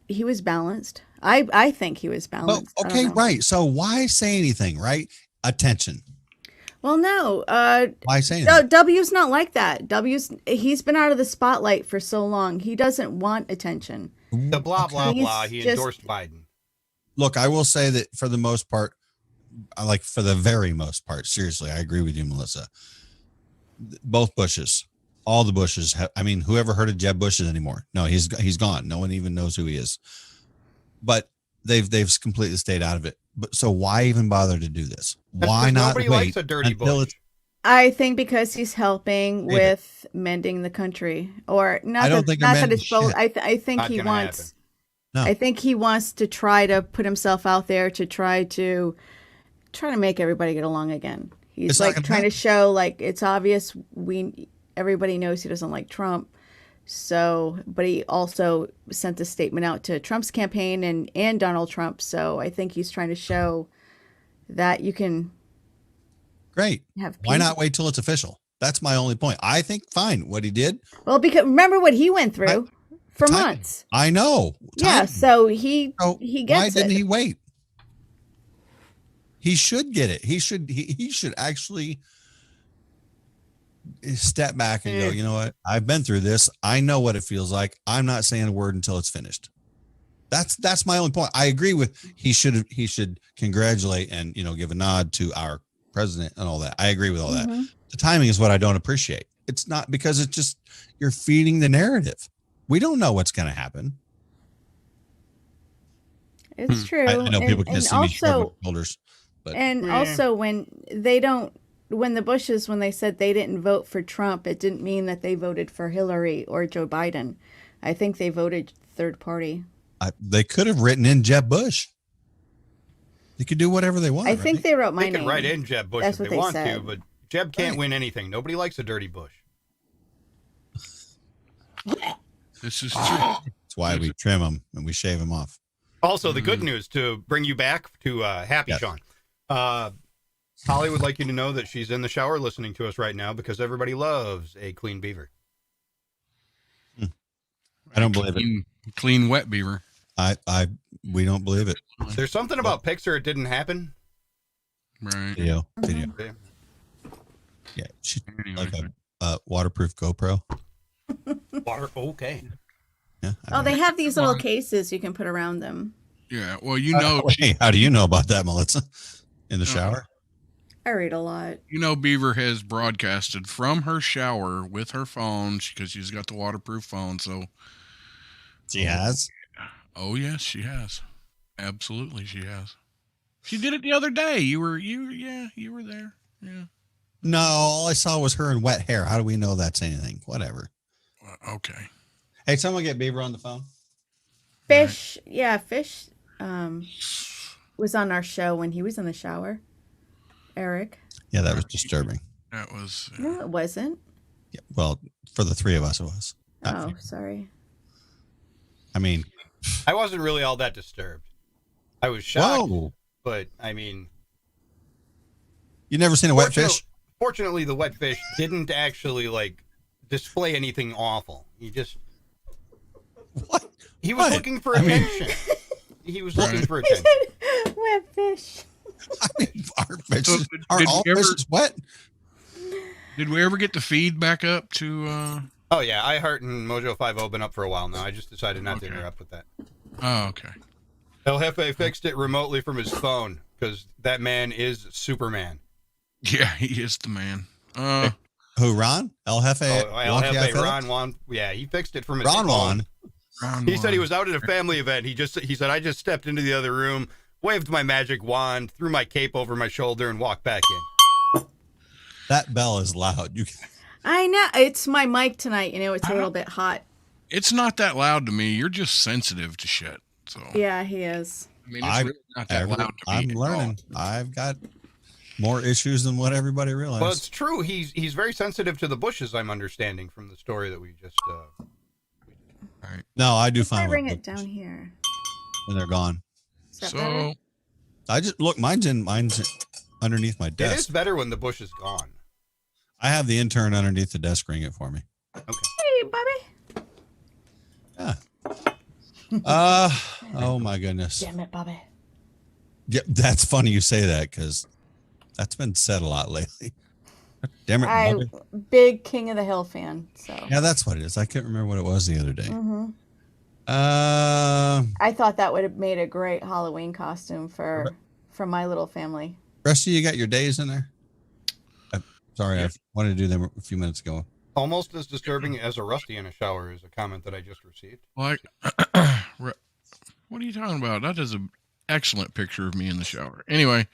he was balanced. I think he was Well, balanced. I don't okay, know. right. So why say anything, right? Attention. Well, no. Why say anything? W's not like that. He's been out of the spotlight for so long. He doesn't want attention. The blah, blah, He's blah. He just- endorsed Biden. Look, I will say that for the most part, for the very most part, seriously, I agree with you, Melissa. Both Bushes, all the Bushes. Whoever heard of Jeb Bush anymore? No, he's gone. No one even knows who he is. But they've completely stayed out of it. But so why even bother to do this? That's Why 'cause not nobody wait likes a dirty until Bush. it's? I think because he's helping David. with mending the country, or not. I don't that, think they're not that mending it's both. shit. I think Not he gonna wants. No. I think he wants to try to put himself out there to try to make everybody get along again. He's It's not like gonna trying to happen. show like it's obvious everybody knows he doesn't like Trump. So, but he also sent a statement out to Trump's campaign and Donald Trump. So I think he's trying to show that you can Great. have Why peace. not wait till it's official? That's my only point. I think fine. What he did, Well, because remember what he went through for Timing. months. I know. Yeah, Timing. so he So gets why didn't it. he wait? He should get it. He should actually step back and go, you know what? I've been through this. I know what it feels like. I'm not saying a word until it's finished. That's my only point. I agree with he should congratulate and give a nod to our president and all that. I agree with all that. The timing is what I don't appreciate. It's not because it's just you're feeding the narrative. We don't know what's going to happen. It's true. I know people can't see me shrugging my shoulders, but And also when the Bushes, when they said they didn't vote for Trump, it didn't mean that they voted for Hillary or Joe Biden. I think they voted third party. they could have written in Jeb Bush. They could do whatever they want. I think they wrote my They name. can write in Jeb Bush That's if what they they want said. to, but Jeb can't win anything. Nobody likes a dirty Bush. This is true. That's why we trim them and we shave them off. Also, the good news to bring you back to Happy Yes. Sean. Holly would like you to know that she's in the shower listening to us right now because everybody loves a clean beaver. I don't believe it. Clean wet beaver. We don't believe it. There's something about Pixar, it didn't happen. Right. Video. Okay. Yeah, she Anyway. like a waterproof GoPro. Water, okay. Yeah. Oh, they have these little cases you can put around them. Yeah. Well, you know, Hey, how do you know about that, Melissa? In the shower? I read a lot. Beaver has broadcasted from her shower with her phone because she's got the waterproof phone. So, She has. oh yes, she has. Absolutely, she has. She did it the other day. You were there. Yeah. No, all I saw was her in wet hair. How do we know that's anything? Whatever. Okay. Hey, someone get Beaver on the phone. Fish, Fish was on our show when he was in the shower. Eric. Yeah, that was disturbing. That was. No, it wasn't. Yeah, well, for the three of us, it was. Oh, sorry. I mean, I wasn't really all that disturbed. I was shocked, whoa! but I mean, You never seen a wet fish? Fortunately, the wet fish didn't actually display anything awful. He just What? he was What? looking for I mean- attention. He was looking for attention. Wet fish. I mean, our fish So are did all we ever- fishes wet? Did we ever get the feed back up to? Oh yeah, iHeart and Mojo 5 been up for a while now. I just decided not to interrupt with that. Oh, okay. El Jefe fixed it remotely from his phone because that man is Superman. Yeah, he is the man. Who, Ron? El Jefe? El Wonky Eye Jefe, Phillips? Ron Juan. Yeah, he fixed it from his Ron phone. Juan. He said he was out at a family event. He said I just stepped into the other room, waved my magic wand, threw my cape over my shoulder, and walked back in. That bell is loud. You I know. It's my mic tonight. It's a little bit hot. It's not that loud to me. You're just sensitive to shit. So Yeah, he is. I mean, it's really not that loud to me. I'm at learning. I've got more issues than what everybody realized. Well, it's true. He's very sensitive to the bushes. I'm understanding from the story that we just. Right. No, I do I fine bring with it down here. when they're gone. Is that So better? I just look. Mine's underneath my It desk. is better when the bush is gone. I have the intern underneath the desk ring it for me. Okay. Hey, Bobby. Yeah. Oh my goodness. Damn it, Bobby. Yeah, that's funny you say that because that's been said a lot lately. Damn it, I Bobby. big King of the Hill fan. So Yeah, that's what it is. I can't remember what it was the other day. hmm Uh, I thought that would have made a great Halloween costume for my little family. Rusty, you got your days in there? Sorry, I wanted to do them a few minutes ago. Almost as disturbing as a Rusty in a shower is a comment that I just received. Like, what are you talking about? That is an excellent picture of me in the shower. Anyway,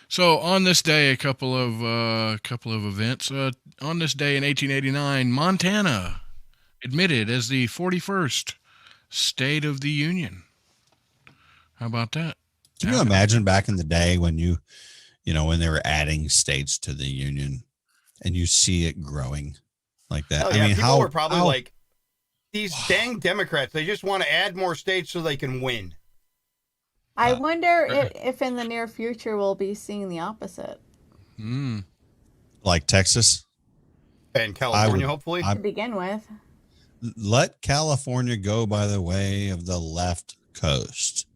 so on this day, a couple of events. On this day in 1889, Montana admitted as the 41st state of the Union. How about that? Can you imagine back in the day when when they were adding states to the Union and you see it growing like that? Oh, I yeah, mean, people were probably like, these dang Democrats, they just want to add more states so they can win. I wonder if in the near future we'll be seeing the opposite. Like Texas and California, hopefully. To begin with. Let California go by the way of the left coast.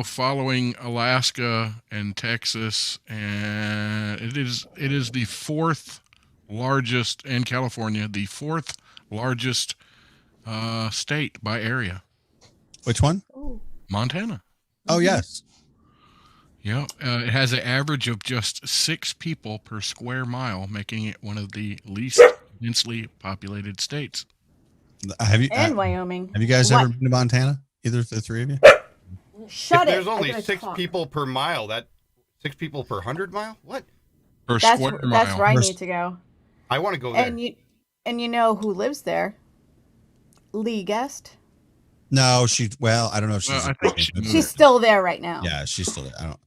Following Alaska and Texas, and it is the fourth largest, and California, the fourth largest state by area. Which one? Ooh. Montana. Oh, yes. Yeah, it has an average of just 6 people per square mile, making it one of the least densely populated states. And Wyoming. Have you guys ever been to Montana? Either of the three of you? Shut if there's only 6 people per mile, 6 people per 100 mile? What? Per square mile. That's where I need to go. I want to go there. And you know who lives there? Lee Guest. No, I don't know if she's still there right now. Yeah, she's still there. I don't.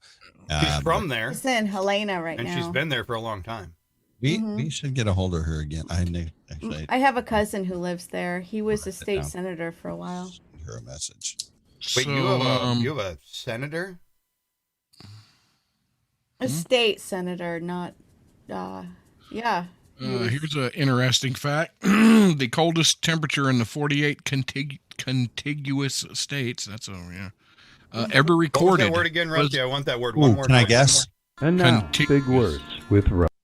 She's from there. She's in Helena now. And she's been there for a long time. We should get a hold of her again. I have a cousin who lives there. He was a state senator for a while. Send her a message. Wait, you have a senator? A state senator, not. Yeah. Here's an interesting fact: the coldest temperature in the 48 contiguous states. That's ever recorded. What was that word again, Rusty? I want that word one more time. Can I guess? And now, big words with Rusty.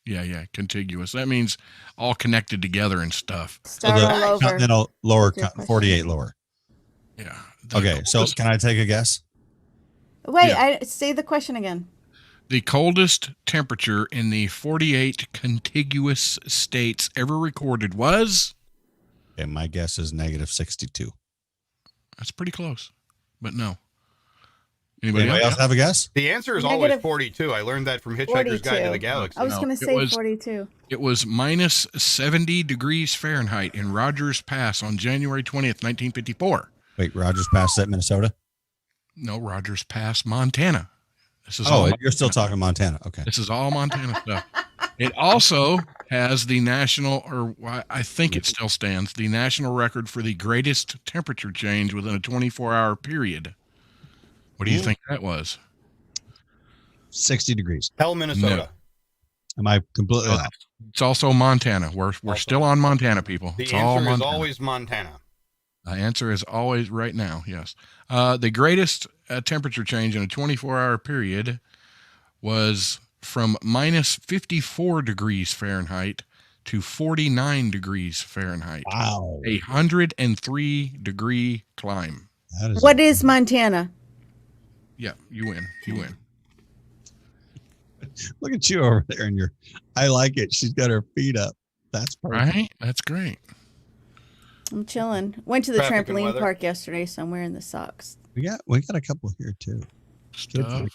Yeah, contiguous. That means all connected together and stuff. Start all over. Continental lower, 48 lower. Yeah. Okay, so can I take a guess? Wait, say the question again. The coldest temperature in the 48 contiguous states ever recorded was? Okay, my guess is -62. That's pretty close, but no. Anybody else have a guess? The answer is always 42. I learned that from Hitchhiker's Guide to the Galaxy. I was going to say 42. It was -70 degrees Fahrenheit in Rogers Pass on January 20th, 1954. Wait, Rogers Pass, is that Minnesota? No, Rogers Pass, Montana. This is you're still talking Montana. Okay. This is all Montana stuff. It also has the national, or I think it still stands, the national record for the greatest temperature change within a 24-hour period. What do you think that was? 60 degrees. Hell, Minnesota. No. Am I completely off? It's also Montana. We're still on Montana, people. The It's all answer is Montana. always Montana. The answer is always right now, yes. The greatest temperature change in a 24-hour period was from -54 degrees Fahrenheit to 49 degrees Fahrenheit. Wow. 103-degree climb. What is Montana? Yeah, you win. You win. Look at you over there and I like it. She's got her feet up. That's perfect. Right? That's great. I'm chilling. Went to the Traffic and trampoline weather. park yesterday, so I'm wearing the socks. We got a couple here too. Stuff.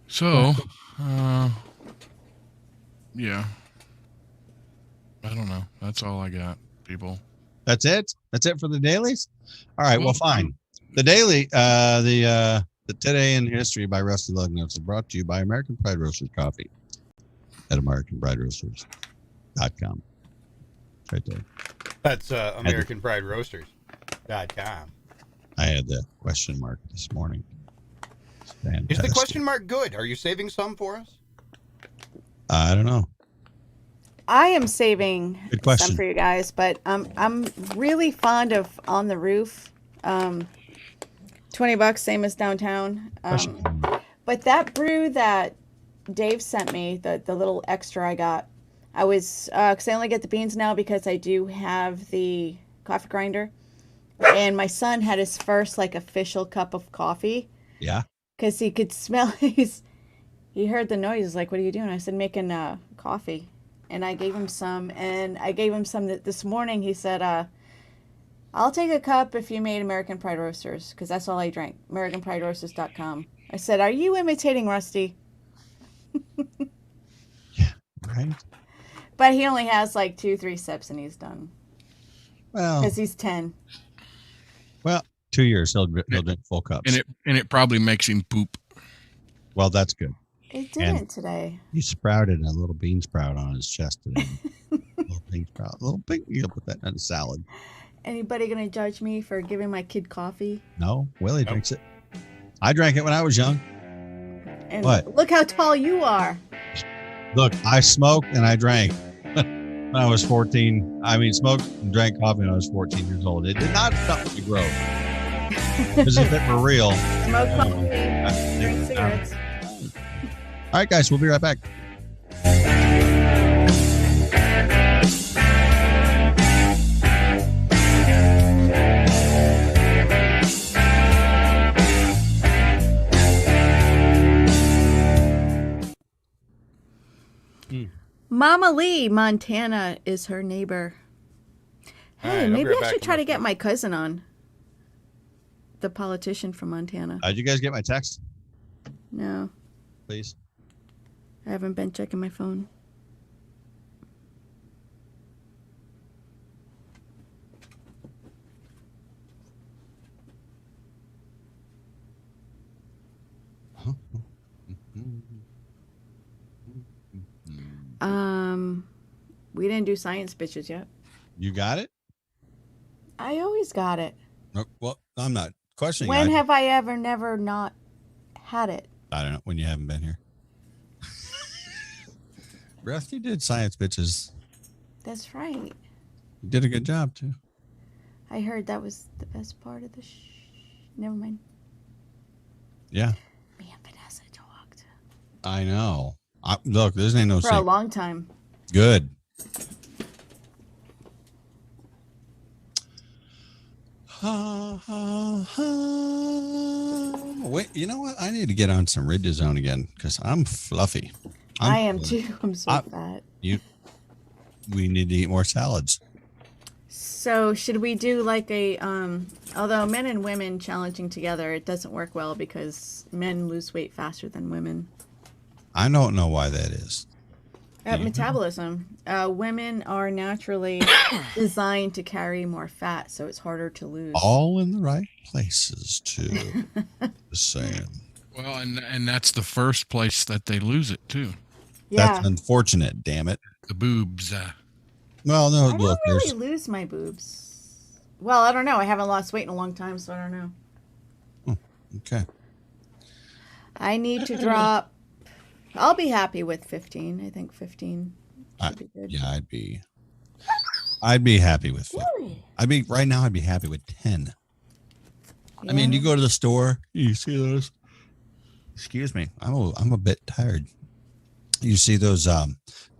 So, yeah. I don't know. That's all I got, people. That's it? That's it for the dailies? All right, well, fine. The daily, the Today in History by Rusty Lugnuts is brought to you by American Pride Roasters Coffee at AmericanPrideRoasters.com. Right there. That's AmericanPrideRoasters.com. I had the question mark this morning. Is the question mark good? Are you saving some for us? I don't know. I am saving Good question. some for you guys, but I'm really fond of On the Roof. $20, same as downtown. But that brew that Dave sent me, the little extra I got, I was because I only get the beans now because I do have the coffee grinder, and my son had his first like official cup of coffee. Yeah. Because he could smell. He heard the noise. He's like, "What are you doing?" I said, "Making coffee." And I gave him some, and I gave him some this morning. He said, "I'll take a cup if you made American Pride Roasters, because that's all I drank. AmericanPrideRoasters.com." I said, "Are you imitating Rusty?" Yeah, right. But he only has like 2-3 sips, and he's done. Well, because he's 10. Well, 2 years he'll drink full cups, and it probably makes him poop. Well, that's good. It didn't today. He sprouted a little bean sprout on his chest today. Little bean sprout, little pink. You'll put that in a salad. Anybody gonna judge me for giving my kid coffee? No, Willie drinks it. I drank it when I was young. And what? Look how tall you are. Look, I smoked and I drank when I was 14. I mean, smoked and drank coffee when I was 14 years old. It did not stop me to grow. Because if it were real, smoke coffee, drink cigarettes. All right, guys, we'll be right back. Mama Lee, Montana is her neighbor. Hey, right, maybe I should try to get my cousin on. The politician from Montana. Did you guys get my text? No. Please. I haven't been checking my phone. We didn't do science bitches yet. You got it? I always got it. Well, I'm not questioning. When have I ever never not had it? I don't know. When you haven't been here. Rusty did science bitches. That's right. You did a good job, too. I heard that was the best part of the Never mind. Yeah. Me and Vanessa talked. I know. Look, this ain't no For a long time. Good. Wait, you know what? I need to get on some Riduzone again because I'm fluffy. I am too. I'm so fat. We need to eat more salads. So should we do like a although men and women challenging together, it doesn't work well because men lose weight faster than women. I don't know why that is. Metabolism. Women are naturally designed to carry more fat, so it's harder to lose. All in the right places, too. Just saying. Well, and that's the first place that they lose it, too. Yeah. That's unfortunate, damn it. The boobs. Well, no, I don't really lose my boobs. Well, I don't know. I haven't lost weight in a long time, so I don't know. Okay. I need to drop. I'll be happy with 15. I think 15 should be good. Yeah, I'd be happy with 15. Right now I'd be happy with 10. Yeah. I mean, you go to the store, you see those. Excuse me. I'm a bit tired. You see those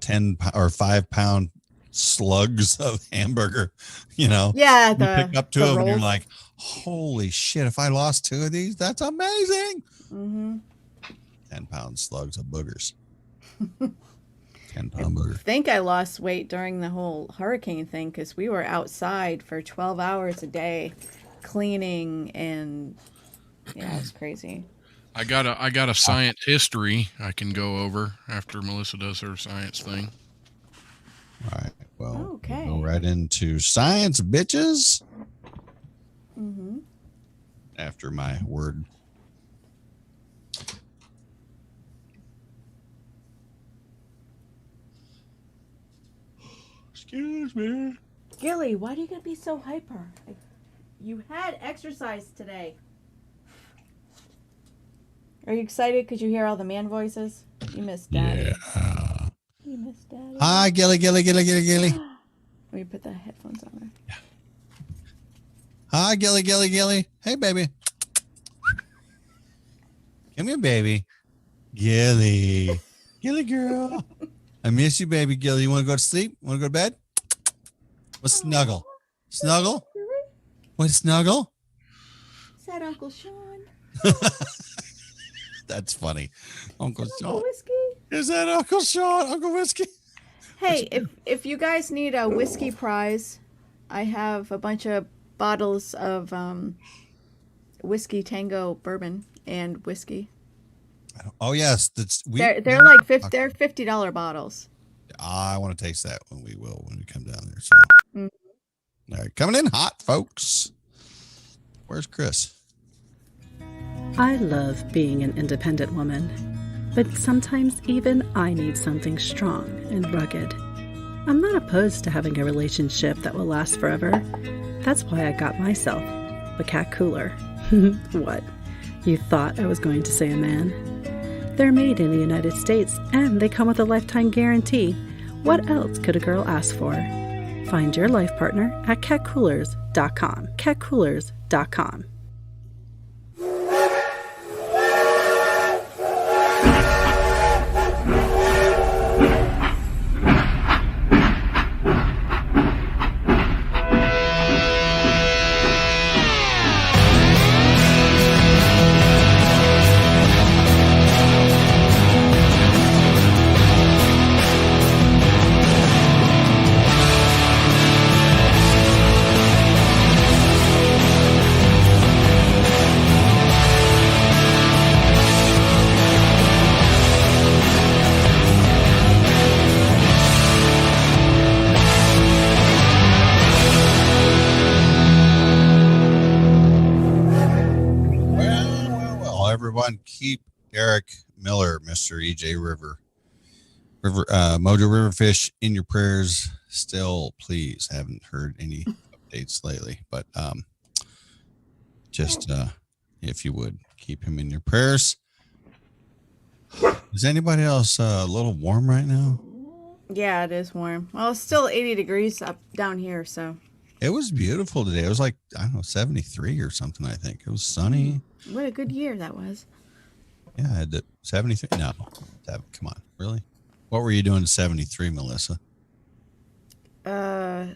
10 or 5 pound slugs of hamburger, Yeah, you pick up 2 of them and you're like, holy shit, if I lost 2 of these, that's amazing. Mm-hmm. 10-pound slugs of boogers. 10-pound booger. I think I lost weight during the whole hurricane thing because we were outside for 12 hours a day cleaning, and yeah, it's crazy. I got a science history I can go over after Melissa does her science thing. All right. Well, okay. We'll go right into science, bitches. Mm-hmm. After my word. Excuse me. Gilly, why do you gotta be so hyper? You had exercise today. Are you excited because you hear all the man voices? You missed Daddy. Yeah. You miss Daddy. Hi, Gilly. Let me put the headphones on there. Yeah. Hi, Gilly. Hey, baby. Come here, baby. Gilly girl. I miss you, baby Gilly. You want to go to sleep? Want to go to bed? Let's snuggle. Snuggle? What, snuggle? Is that Uncle Sean? That's funny. Uncle Sean. Whiskey? Is that Uncle Sean? Uncle Whiskey? Hey, if you guys need a whiskey prize, I have a bunch of bottles of whiskey Tango bourbon and whiskey. Oh yes, They're like they're $50 bottles. I want to taste that when we come down there. So, All right, coming in hot, folks. Where's Chris? I love being an independent woman, but sometimes even I need something strong and rugged. I'm not opposed to having a relationship that will last forever. That's why I got myself a cat cooler. What? You thought I was going to say a man? They're made in the United States, and they come with a lifetime guarantee. What else could a girl ask for? Find your life partner at catcoolers.com. Catcoolers.com. Keep Eric Miller, Mr. EJ River Mojo Riverfish in your prayers still, please. Haven't heard any updates lately, but just if you would keep him in your prayers. Is anybody else a little warm right now? Yeah, it is warm. Well, it's still 80 degrees up down here, so. It was beautiful today. It was like, I don't know, 73 or something, I think. It was sunny. What a good year that was. Yeah, I had the 73. No, come on, really? What were you doing to 73, Melissa?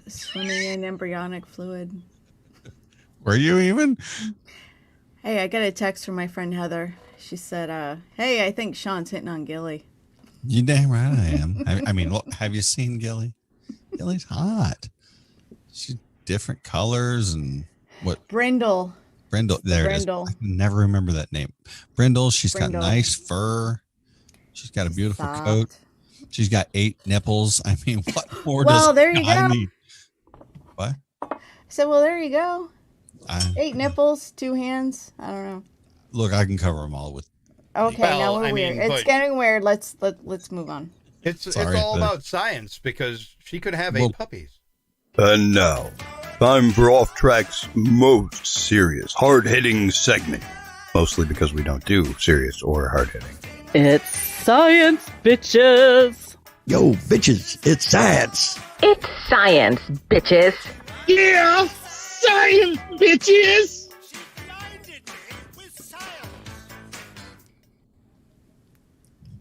Swimming in embryonic fluid. Were you even? Hey, I got a text from my friend Heather. She said, hey, I think Sean's hitting on Gilly. You damn right I am. I mean, look, have you seen Gilly? Gilly's hot. She's different colors and what? Brindle. There Brindle. It is. I can never remember that name. Brindle. She's got nice fur. She's got a beautiful coat. She's got 8 nipples. I mean, what more does there you I go. need? What? So, well, there you go. 8 nipples, 2 hands. I don't know. Look, I can cover them all with. Okay, now we're weird. It's getting weird. Let's move on. It's all about science because she could have 8 puppies. And now, time for Off Track's most serious, hard-hitting segment. Mostly because we don't do serious or hard-hitting. It's science, bitches! Yo, bitches, it's science! It's science, bitches! Yeah! Science, bitches!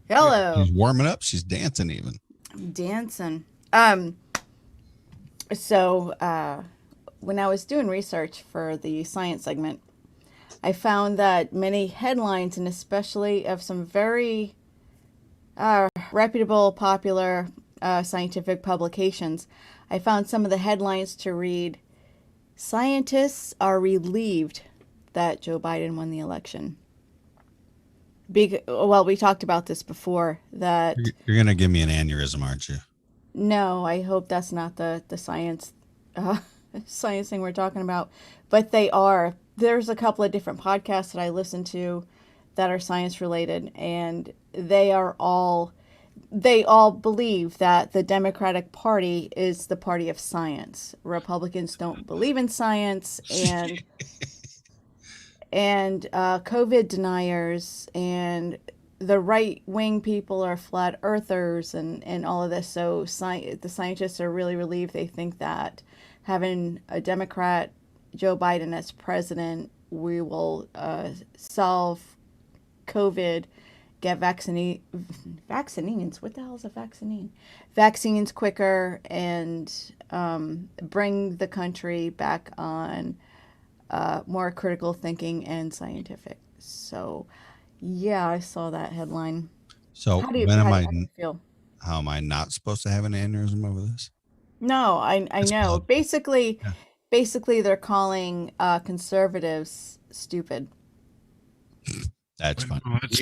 Hello. She's warming up. She's dancing even. I'm dancing. So when I was doing research for the science segment, I found that many headlines, and especially of some very reputable, popular scientific publications, I found some of the headlines to read, "Scientists are relieved that Joe Biden won the election." Well, we talked about this before. That you're going to give me an aneurysm, aren't you? No, I hope that's not the science science thing we're talking about. But they are. There's a couple of different podcasts that I listen to that are science related, and they all believe that the Democratic Party is the party of science. Republicans don't believe in science, and COVID deniers and the right wing people are flat earthers and all of this. So the scientists are really relieved. They think that having a Democrat, Joe Biden, as president, we will solve COVID, get vaccines. What the hell is a vaccine? Vaccines quicker, and bring the country back on more critical thinking and scientific. So, yeah, I saw that headline. So how do you feel? How am I not supposed to have an aneurysm over this? No, I know. Basically, they're calling conservatives stupid. That's fine. Well, that's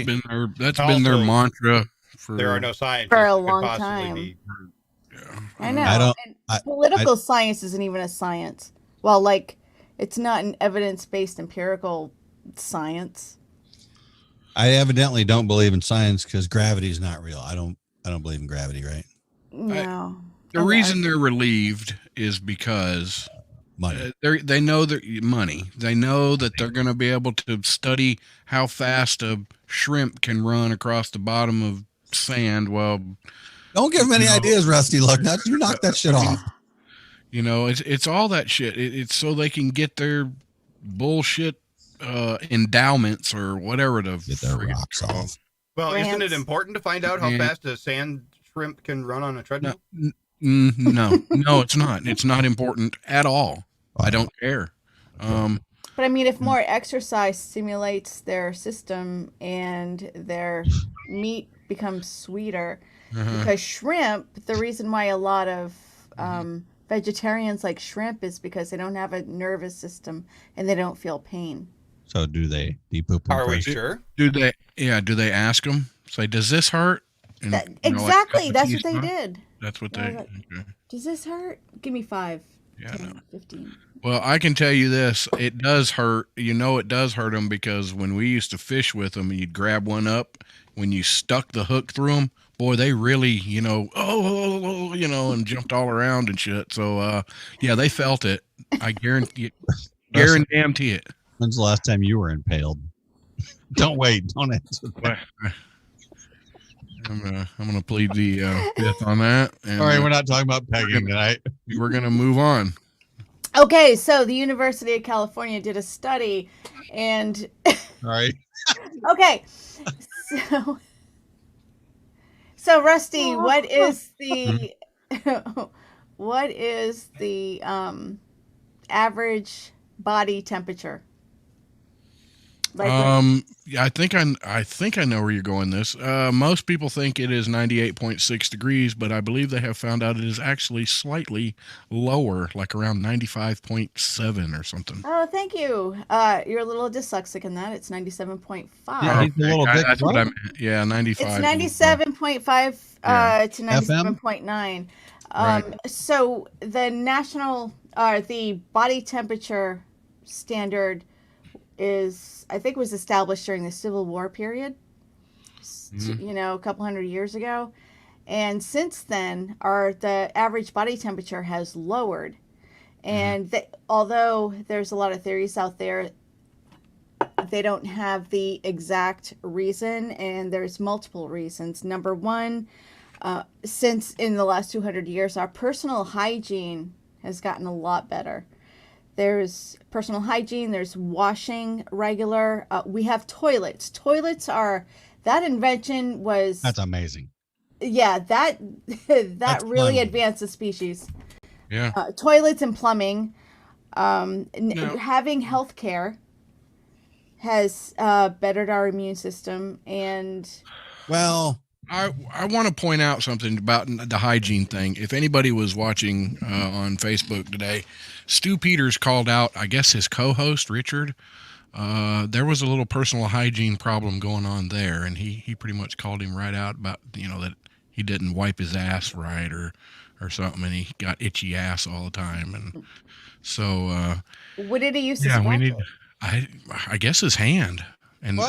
been their mantra for. There are no scientists for a that could long possibly time. be- I know. Political science isn't even a science. Well, like, it's not an evidence-based empirical science. I evidently don't believe in science because gravity is not real. I don't believe in gravity, right? No. The reason they're relieved is because money. They know that money. They know that they're going to be able to study how fast a shrimp can run across the bottom of sand. Well, don't give them any ideas, Rusty. Look, you knock that shit off. You know, it's all that shit. It's so they can get their bullshit endowments or whatever to get their rocks off. Well, isn't it important to find out how fast a sand shrimp can run on a treadmill? No, it's not. It's not important at all. I don't care. But I mean, if more exercise stimulates their system and their meat becomes sweeter, because shrimp, the reason why a lot of vegetarians like shrimp is because they don't have a nervous system and they don't feel pain. So do they poop? Are we sure? Do they? Yeah. Do they ask them? Say, does this hurt? And, exactly. That's what they did. That's what they. Like, does this hurt? Give me 5, 10, 15. Well, I can tell you this: it does hurt. You know, it does hurt them because when we used to fish with them, you'd grab one up. When you stuck the hook through them, boy, they really, and jumped all around and shit. So, yeah, they felt it. I guarantee it. When's the last time you were impaled? Don't wait. Don't answer. I'm gonna plead the fifth on that. And, all right, we're not talking about pegging tonight. We're gonna move on. Okay, so the University of California did a study, and all right. Okay, so Rusty, what is the average body temperature? I think I know where you're going this. Most people think it is 98.6 degrees, but I believe they have found out it is actually slightly lower, like around 95.7 or something. Oh, thank you. You're a little dyslexic in that. It's 97.5. Yeah, he's a little bit. That's what I meant. Yeah, 95. It's 97.5 to 97.9. Right. So the the body temperature standard I think was established during the Civil War period, a couple hundred years ago. And since then, the average body temperature has lowered. And although there's a lot of theories out there, they don't have the exact reason, and there's multiple reasons. Number one, since in the last 200 years, our personal hygiene has gotten a lot better. There's personal hygiene. There's washing regular. We have toilets. That invention was... That's amazing. Yeah, that's really advanced the species. Yeah. Toilets and plumbing. Having health care has bettered our immune system. And... Well... I want to point out something about the hygiene thing. If anybody was watching on Facebook today, Stu Peters called out, I guess, his co-host, Richard. There was a little personal hygiene problem going on there, and he pretty much called him right out about, that he didn't wipe his ass right or something, and he got itchy ass all the time. And so... what did he use to we need, I guess his hand. And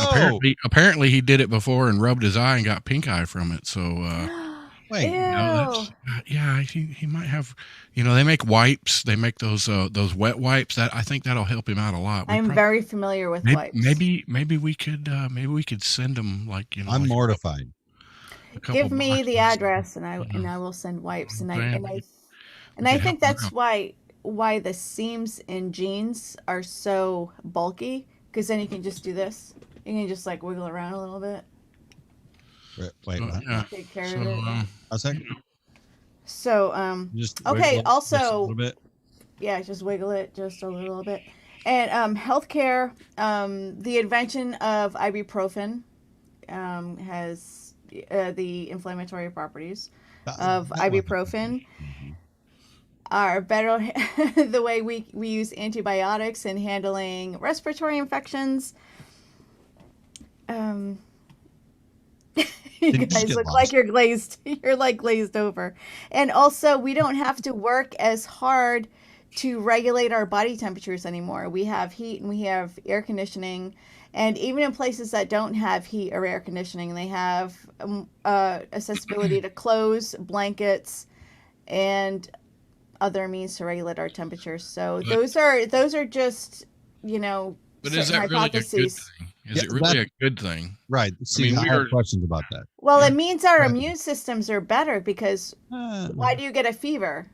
apparently he did it before and rubbed his eye and got pink eye from it. So Wait, yeah, he might have. They make wipes. They make those wet wipes. That I think that'll help him out a lot. I'm very familiar with wipes. Maybe we could send him I'm mortified. Give me the address, and I will send wipes. And I think that's why the seams in jeans are so bulky, because then you can just do this. You can just wiggle around a little bit. Wait, take care of it. A second. So, just okay. Also, just a little bit. Yeah, just wiggle it just a little bit. And healthcare, the invention of ibuprofen has the inflammatory properties of ibuprofen are better. The way we use antibiotics in handling respiratory infections. You guys look like you're glazed. You're glazed over. And also, we don't have to work as hard to regulate our body temperatures anymore. We have heat and we have air conditioning. And even in places that don't have heat or air conditioning, they have accessibility to clothes, blankets, and other means to regulate our temperatures. So those are just, But is that really a good thing? Is it really a good thing? Right. See, I have questions about that. Well, it means our immune systems are better, because why do you get a fever?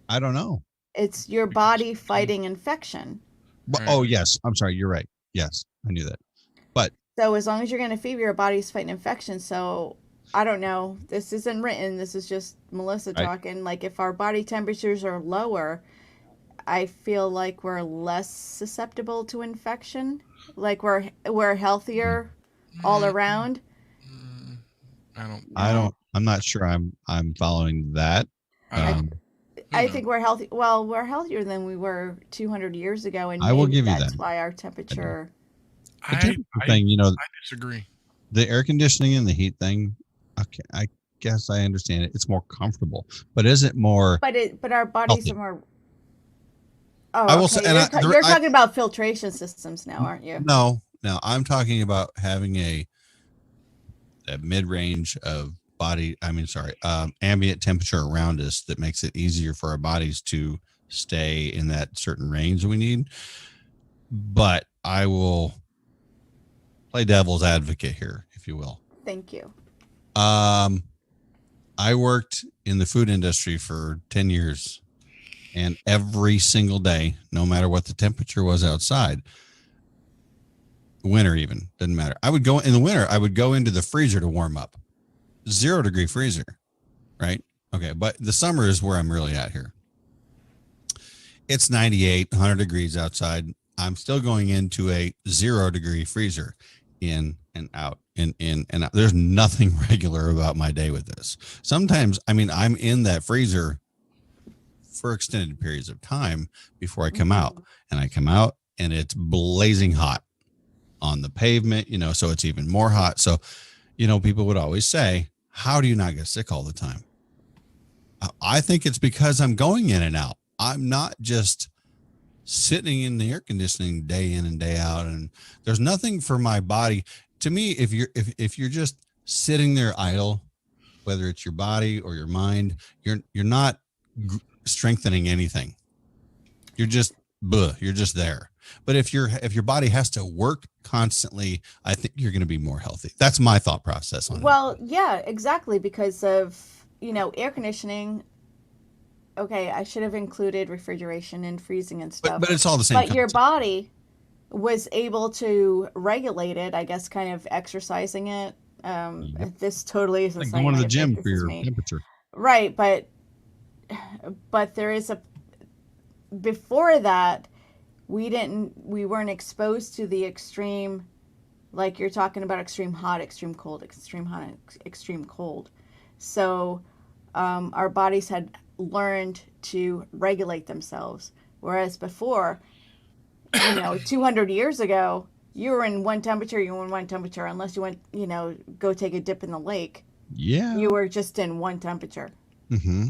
I don't know. It's your body fighting infection. Oh, yes. I'm sorry. You're right. Yes, I knew that. But so as long as you're getting a fever, your body's fighting infection. So I don't know. This isn't written. This is just Melissa talking. If our body temperatures are lower, I feel like we're less susceptible to infection. We're healthier all around. I'm not sure I'm following that. I think we're healthy. Well, we're healthier than we were 200 years ago, and I will give you that's that. why our temperature. I disagree. The air conditioning and the heat thing. Okay, I guess I understand it. It's more comfortable, but is it more? But our bodies are more. Oh, I will say, you're talking about filtration systems now, aren't you? No, I'm talking about having a mid-range of ambient temperature around us that makes it easier for our bodies to stay in that certain range we need. But I will play devil's advocate here, if you will. Thank you. I worked in the food industry for 10 years. And every single day, no matter what the temperature was outside, winter even, didn't matter. I would go in the winter, I would go into the freezer to warm up. 0 degree freezer, right? Okay, but the summer is where I'm really at here. It's 98, 100 degrees outside. I'm still going into a 0 degree freezer, in and out, in and out. There's nothing regular about my day with this. Sometimes, I'm in that freezer for extended periods of time before I come out, and I come out and it's blazing hot on the pavement, so it's even more hot. So, people would always say, how do you not get sick all the time? I think it's because I'm going in and out. I'm not just sitting in the air conditioning day in and day out. And there's nothing for my body. To me, if you're just sitting there idle, whether it's your body or your mind, you're not strengthening anything. You're just there. But if your body has to work constantly, I think you're going to be more healthy. That's my thought process on it. Well, yeah, exactly, because of air conditioning. Okay, I should have included refrigeration and freezing and stuff. But it's all the same. But your body was able to regulate it, I guess, kind of exercising it. This totally isn't like going to the gym for your temperature. Right, but there is before that, we weren't exposed to the extreme, like you're talking about, extreme hot, extreme cold, extreme hot, extreme cold. So our bodies had learned to regulate themselves, whereas before, 200 years ago, you were in one temperature, unless you went, go take a dip in the lake. Yeah, you were just in one temperature. Mm-hmm.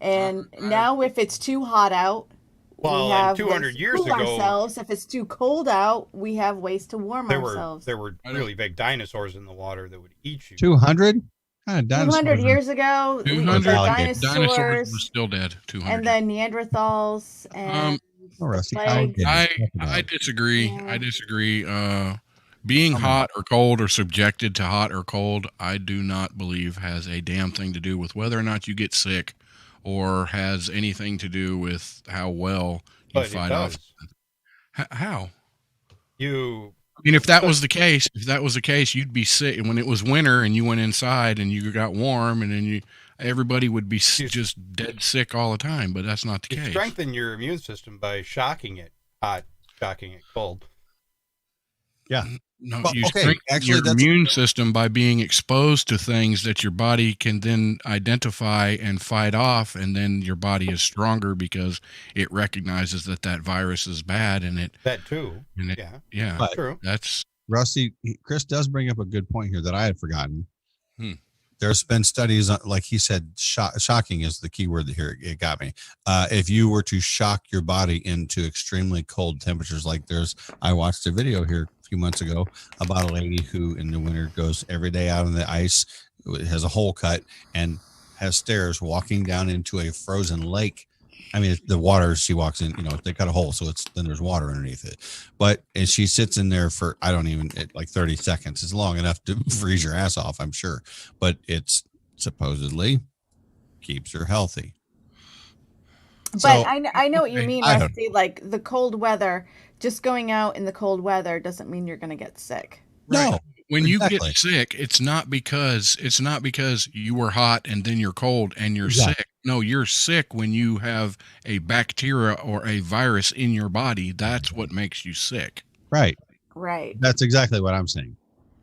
And now, if it's too hot out, we have 200 years ago, ourselves. If it's too cold out, we have ways to warm ourselves. There were really big dinosaurs in the water that would eat you. 200? kind of 200 years ago, the 200 dinosaurs dinosaurs were still dead. 200. and the Neanderthals and Rusty, plagues. I disagree. Yeah. I disagree. Being hot or cold or subjected to hot or cold, I do not believe has a damn thing to do with whether or not you get sick or has anything to do with how well you fight off. How? I mean, if that was the case, you'd be sick. And when it was winter and you went inside and you got warm, and then everybody would be just dead sick all the time. But that's not the case. Strengthen your immune system by shocking it hot, shocking it cold. Yeah. No, Well, you okay, strengthen actually, your that's- immune system by being exposed to things that your body can then identify and fight off, and then your body is stronger because it recognizes that virus is bad, and it That too. and it, yeah, But- True. that's Rusty, Chris does bring up a good point here that I had forgotten. Hmm. There's been studies on, like he said, shocking is the key word here. It got me. If you were to shock your body into extremely cold temperatures, I watched a video here a few months ago about a lady who in the winter goes every day out on the ice, has a hole cut, and has stairs walking down into a frozen lake. I mean, the water she walks in, they cut a hole, so then there's water underneath it. And she sits in there for, like 30 seconds. It's long enough to freeze your ass off, I'm sure. But it's supposedly keeps her healthy. But So- I know what you mean, I don't- Rusty. Like the cold weather, just going out in the cold weather doesn't mean you're going to get sick. No. when you Exactly. get sick, it's not because you were hot and then you're cold and you're Exactly. sick. No, you're sick when you have a bacteria or a virus in your body. That's what makes you sick. Right. Right. That's exactly what I'm saying.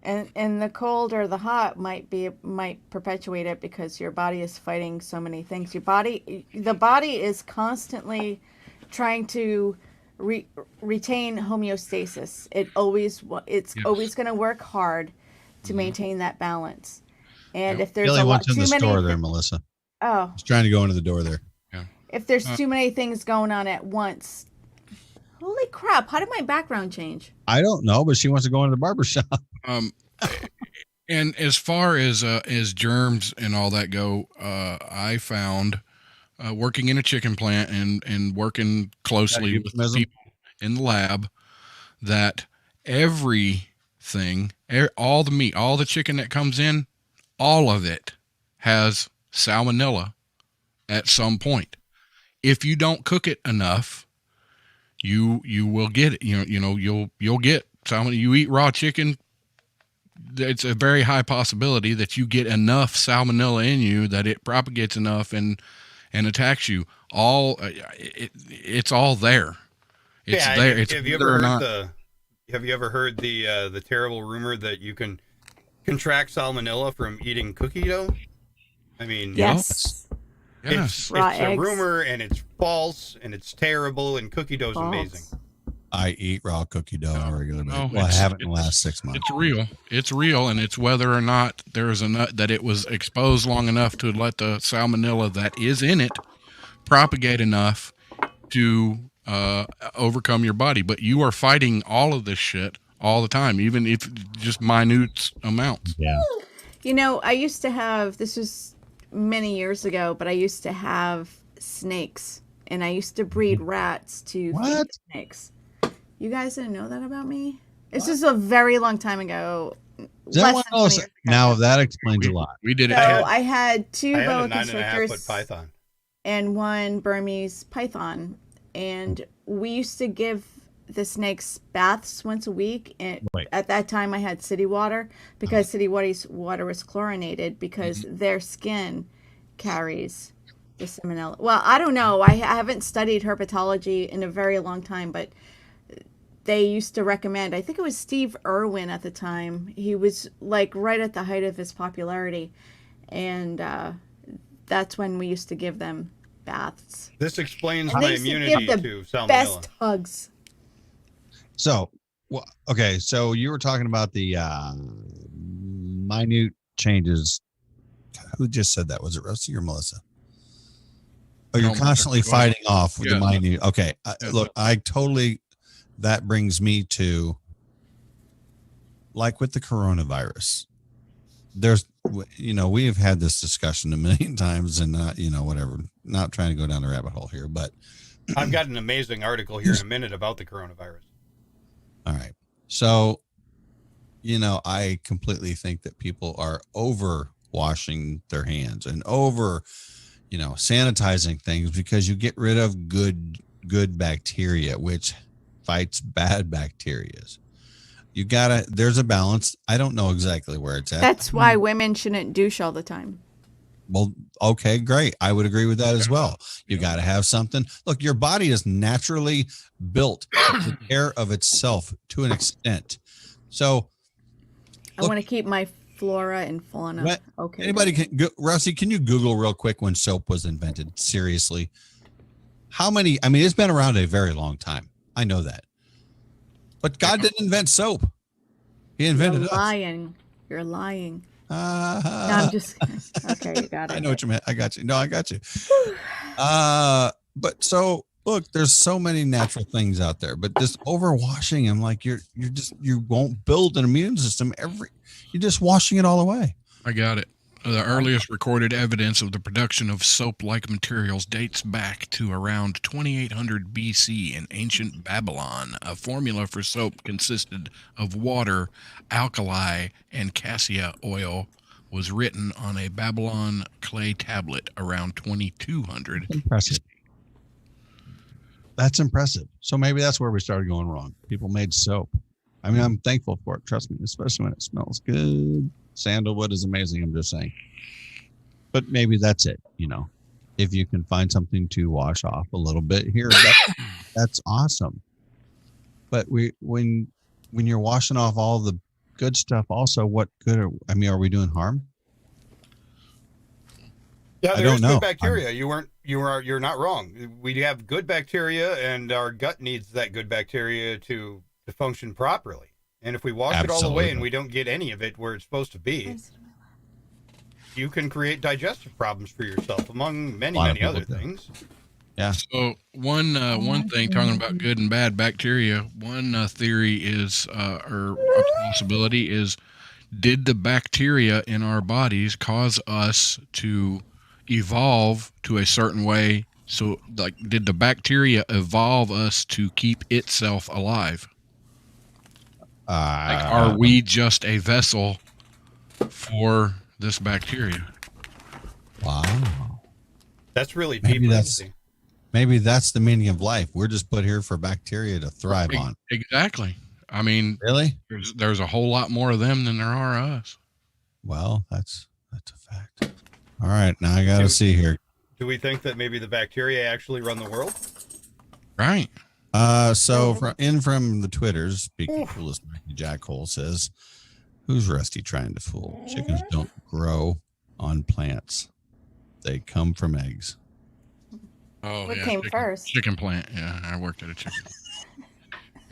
And the cold or the hot might perpetuate it because your body is fighting so many things. The body is constantly trying to retain homeostasis. It's always going to work hard to maintain that balance. And if there's Billy a lot went to too the many store there, Melissa. Oh, He's trying to go into the door there. if there's too many things going on at once, holy crap! How did my background change? I don't know, but she wants to go into the barber shop. And as far as germs and all that go, I found working in a chicken plant and working closely with the people in the lab that everything, all the meat, all the chicken that comes in, all of it has salmonella at some point. If you don't cook it enough, you will get it. You'll get salmonella. You eat raw chicken, it's a very high possibility that you get enough salmonella in you that it propagates enough and attacks you. It's all there. It's there. It's have you ever heard the terrible rumor that you can contract salmonella from eating cookie dough? I mean, Yes. it's Raw a eggs. rumor and it's false and it's terrible and cookie dough's amazing. I eat raw cookie dough on a regular basis. No, Well, I haven't in the last 6 months. It's real, and it's whether or not there's that it was exposed long enough to let the salmonella that is in it propagate enough to overcome your body. But you are fighting all of this shit all the time, even if just minute amounts. Yeah. I used to have, this was many years ago, but I used to have snakes, and I used to breed rats to feed snakes. You guys didn't know that about me? This is a very long time ago. Is that one of those- now that explains a lot. We did it. So I had two I had boa a 9.5-foot constrictors python. and one Burmese python, and we used to give the snakes baths once a week. And at that time, I had city water because city water was chlorinated because their skin carries the salmonella. Well, I don't know. I haven't studied herpetology in a very long time, but they used to recommend, I think it was Steve Irwin at the time. He was like right at the height of his popularity. And that's when we used to give them baths. This explains And they my used to immunity give to the salmonella. best hugs. So, okay. So you were talking about the minute changes. Who just said that? Was it Rusty or Melissa? Oh, you're No, constantly Melissa. fighting off with the Yeah. minute. Okay. Look, that brings me to, like with the coronavirus, there's, we have had this discussion a million times, and whatever. Not trying to go down the rabbit hole here, but I've got an amazing article here in a minute about the coronavirus. All right. So, I completely think that people are over washing their hands and over, sanitizing things, because you get rid of good bacteria, which fights bad bacterias. There's a balance. I don't know exactly where it's at. That's why women shouldn't douche all the time. Well, okay, great. I would agree with that as well. You got to have something. Look, your body is naturally built to take care of itself to an extent. So I want to keep my flora and fauna. Okay. Anybody can go, Rusty, can you Google real quick when soap was invented? Seriously. It's been around a very long time. I know that. But God didn't invent soap. He invented us. You're lying. No, I'm just okay. You got it. I know what you meant. I got you. No, I got you. But so look, there's so many natural things out there, but this overwashing, I'm like, you won't build an immune system. You're just washing it all away. I got it. The earliest recorded evidence of the production of soap-like materials dates back to around 2800 BC in ancient Babylon. A formula for soap consisted of water, alkali, and cassia oil was written on a Babylon clay tablet around 2200. Impressive. That's impressive. So maybe that's where we started going wrong. People made soap. I'm thankful for it. Trust me, especially when it smells good. Sandalwood is amazing. I'm just saying. But maybe that's it. If you can find something to wash off a little bit here, that's awesome. But when you're washing off all the good stuff, also, what good? Are we doing harm? Yeah, there's good bacteria. You're not wrong. We have good bacteria, and our gut needs that good bacteria to function properly. And if we wash it all away and we don't get any of it where it's supposed to be, you can create digestive problems for yourself, among many other things. Yeah. So one thing, talking about good and bad bacteria, one theory is, or a possibility is, did the bacteria in our bodies cause us to evolve to a certain way? So, did the bacteria evolve us to keep itself alive? Are we just a vessel for this bacteria? Wow. That's really deep. Maybe that's the meaning of life. We're just put here for bacteria to thrive on. Exactly. Really? There's a whole lot more of them than there are us. Well, that's a fact. All right. Now I got to see here. Do we think that maybe the bacteria actually run the world? Right. So from the Twitters, speaking coolest Jack Hole says, "Who's Rusty trying to fool? Chickens don't grow on plants; they come from eggs." Oh, what came first? Chicken plant. Yeah, I worked at a chicken.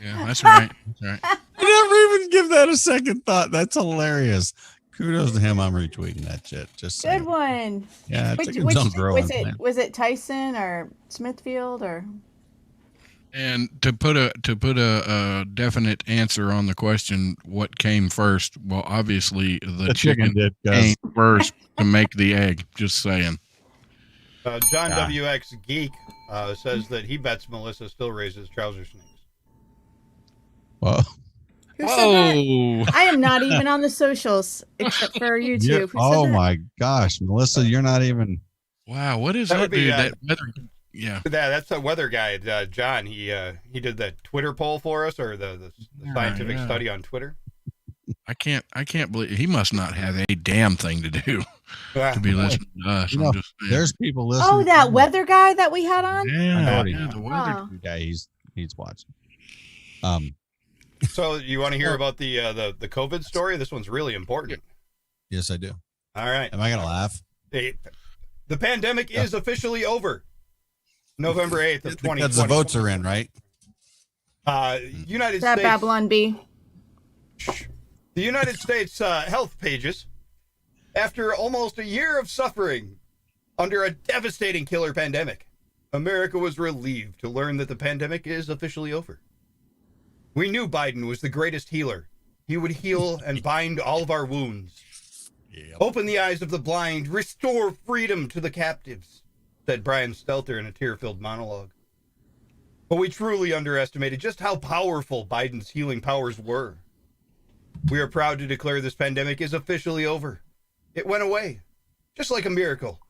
Yeah, that's right. That's right. I never even give that a second thought. That's hilarious. Kudos to him. I'm retweeting that shit. Just saying. Good one. Yeah, chickens don't grow on plants. Was it Tyson or Smithfield or? And to put a definite answer on the question, what came first? Well, obviously the chicken came first to make the egg. Just saying. John WX Geek says that he bets Melissa still raises trouser snakes. Whoa. Who said that? I am not even on the socials except for YouTube. Oh my gosh, Melissa, you're not even. Wow, what is that, dude? That weather. Yeah, that's the weather guy, John. He did the Twitter poll for us, or the scientific study on Twitter. I can't believe he must not have a damn thing to do to be listening to us. There's people listening. Oh, that weather guy that we had on. Yeah, the weather guy. He's watching. So you want to hear about the COVID story? This one's really important. Yes, I do. All right. Am I gonna laugh? The pandemic is officially over. November 8th of 2020. Because the votes are in, right? United States. Babylon B. The United States health pages, after almost a year of suffering under a devastating killer pandemic, America was relieved to learn that the pandemic is officially over. We knew Biden was the greatest healer. He would heal and bind all of our wounds. Yep. Open the eyes of the blind, restore freedom to the captives, said Brian Stelter in a tear-filled monologue. But we truly underestimated just how powerful Biden's healing powers were. We are proud to declare this pandemic is officially over. It went away, just like a miracle.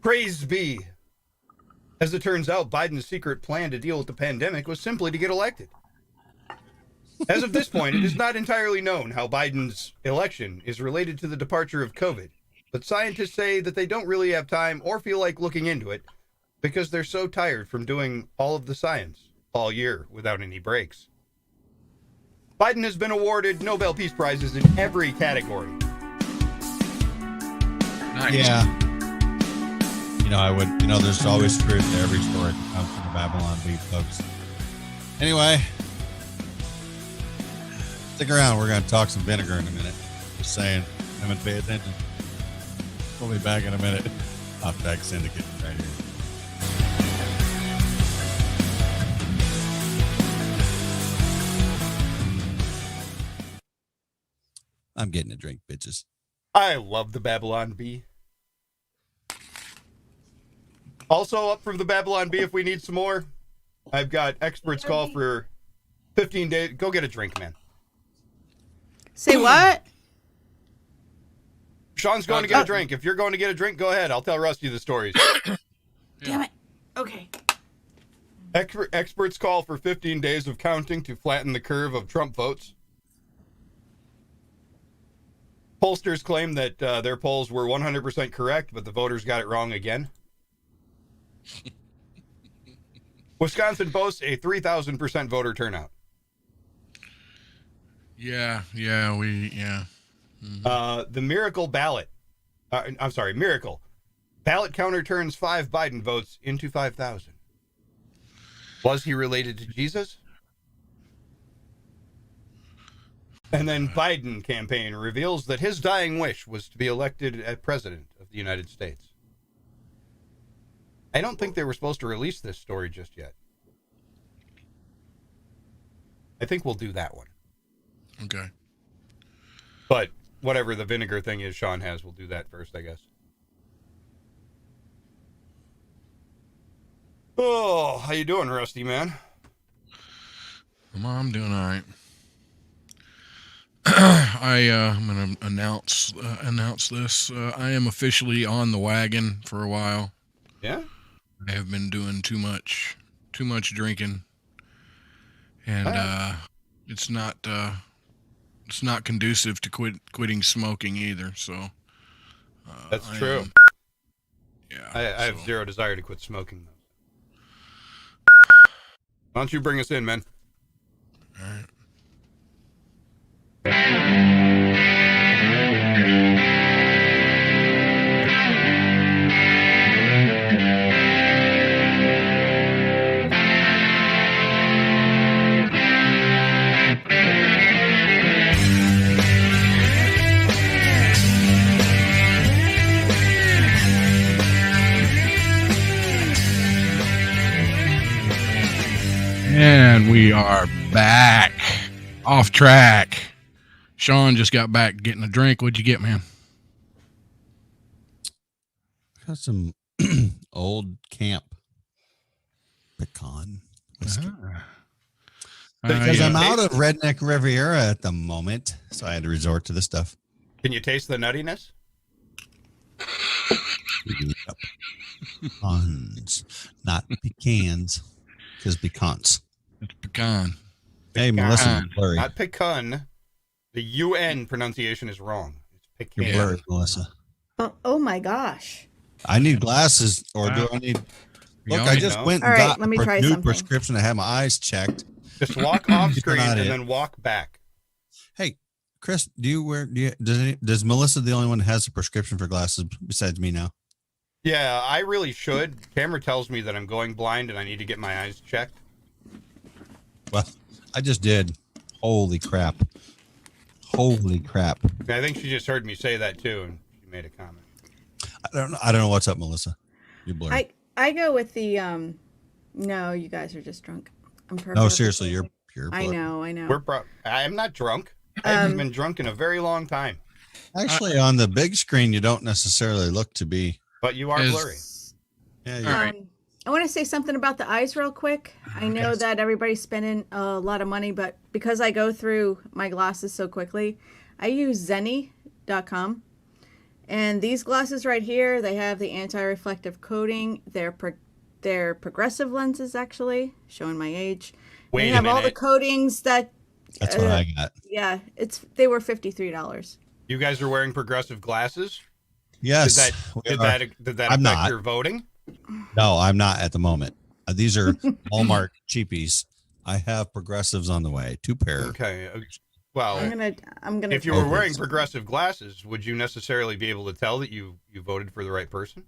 Praise be. As it turns out, Biden's secret plan to deal with the pandemic was simply to get elected. As of this point, it is not entirely known how Biden's election is related to the departure of COVID, but scientists say that they don't really have time or feel like looking into it because they're so tired from doing all of the science all year without any breaks. Biden has been awarded Nobel Peace Prizes in every category. Nice. Yeah. There's always truth to every story that comes from the Babylon Bee, folks. Anyway, stick around. We're going to talk some vinegar in a minute. Just saying. I'm going to pay attention. We'll be back in a minute. Off Track Syndicate right here. I'm getting a drink, bitches. I love the Babylon Bee. Also up from the Babylon Bee, if we need some more, I've got experts call for 15 days. Go get a drink, man. Say what? Sean's going to get a drink. If you're going to get a drink, go ahead. I'll tell Rusty the stories. Damn it. Okay. Experts call for 15 days of counting to flatten the curve of Trump votes. Pollsters claim that their polls were 100% correct, but the voters got it wrong again. Wisconsin boasts a 3,000% voter turnout. Yeah. Mm-hmm. The miracle ballot. Miracle. Ballot counter turns 5 Biden votes into 5,000. Was he related to Jesus? And then Biden campaign reveals that his dying wish was to be elected as president of the United States. I don't think they were supposed to release this story just yet. I think we'll do that one. Okay. But whatever the vinegar thing is Sean has, we'll do that first, I guess. Oh, how you doing, Rusty, man? I'm doing all right. I'm going to announce this. I am officially on the wagon for a while. Yeah? I have been doing too much drinking, and it's not conducive to quitting smoking either. So that's true. I have zero desire to quit smoking. Why don't you bring us in, man? All right. And we are back. Off track. Sean just got back getting a drink. What'd you get, man? Got some old camp pecan whiskey. Because I'm out of Redneck Riviera at the moment, so I had to resort to this stuff. Can you taste the nuttiness? Yep. Pecans, not pecans, because pecans. It's pecan. Hey, Melissa, blurry. Not pecan. The UN pronunciation is wrong. It's pecan. You're blurry, Melissa. Oh my gosh. I need glasses, or do I need? Look, I just went and got a new prescription to have my eyes checked. Just walk off screen and then walk back. Hey, Chris, does Melissa the only one that has a prescription for glasses besides me now? Yeah, I really should. Camera tells me that I'm going blind and I need to get my eyes checked. Well, I just did. Holy crap. Holy crap. I think she just heard me say that too, and she made a comment. I don't know what's up, Melissa. You're blurry. I go with the no, you guys are just drunk. I'm perfect. No, seriously, you're I know. I'm not drunk. I haven't been drunk in a very long time. Actually, on the big screen, you don't necessarily look to be. But you are blurry. Yeah, you're right. I want to say something about the eyes real quick. I know that everybody's spending a lot of money, but because I go through my glasses so quickly, I use Zenni.com. And these glasses right here, they have the anti-reflective coating. They're progressive lenses, actually, showing my age. Wait they a have all minute. the coatings that. That's what I got. Yeah, they were $53. You guys are wearing progressive glasses? Yes. Did that affect your voting? No, I'm not at the moment. These are Walmart cheapies. I have progressives on the way. 2 pair. Okay. Well, I'm gonna. If you were wearing progressive glasses, would you necessarily be able to tell that you voted for the right person?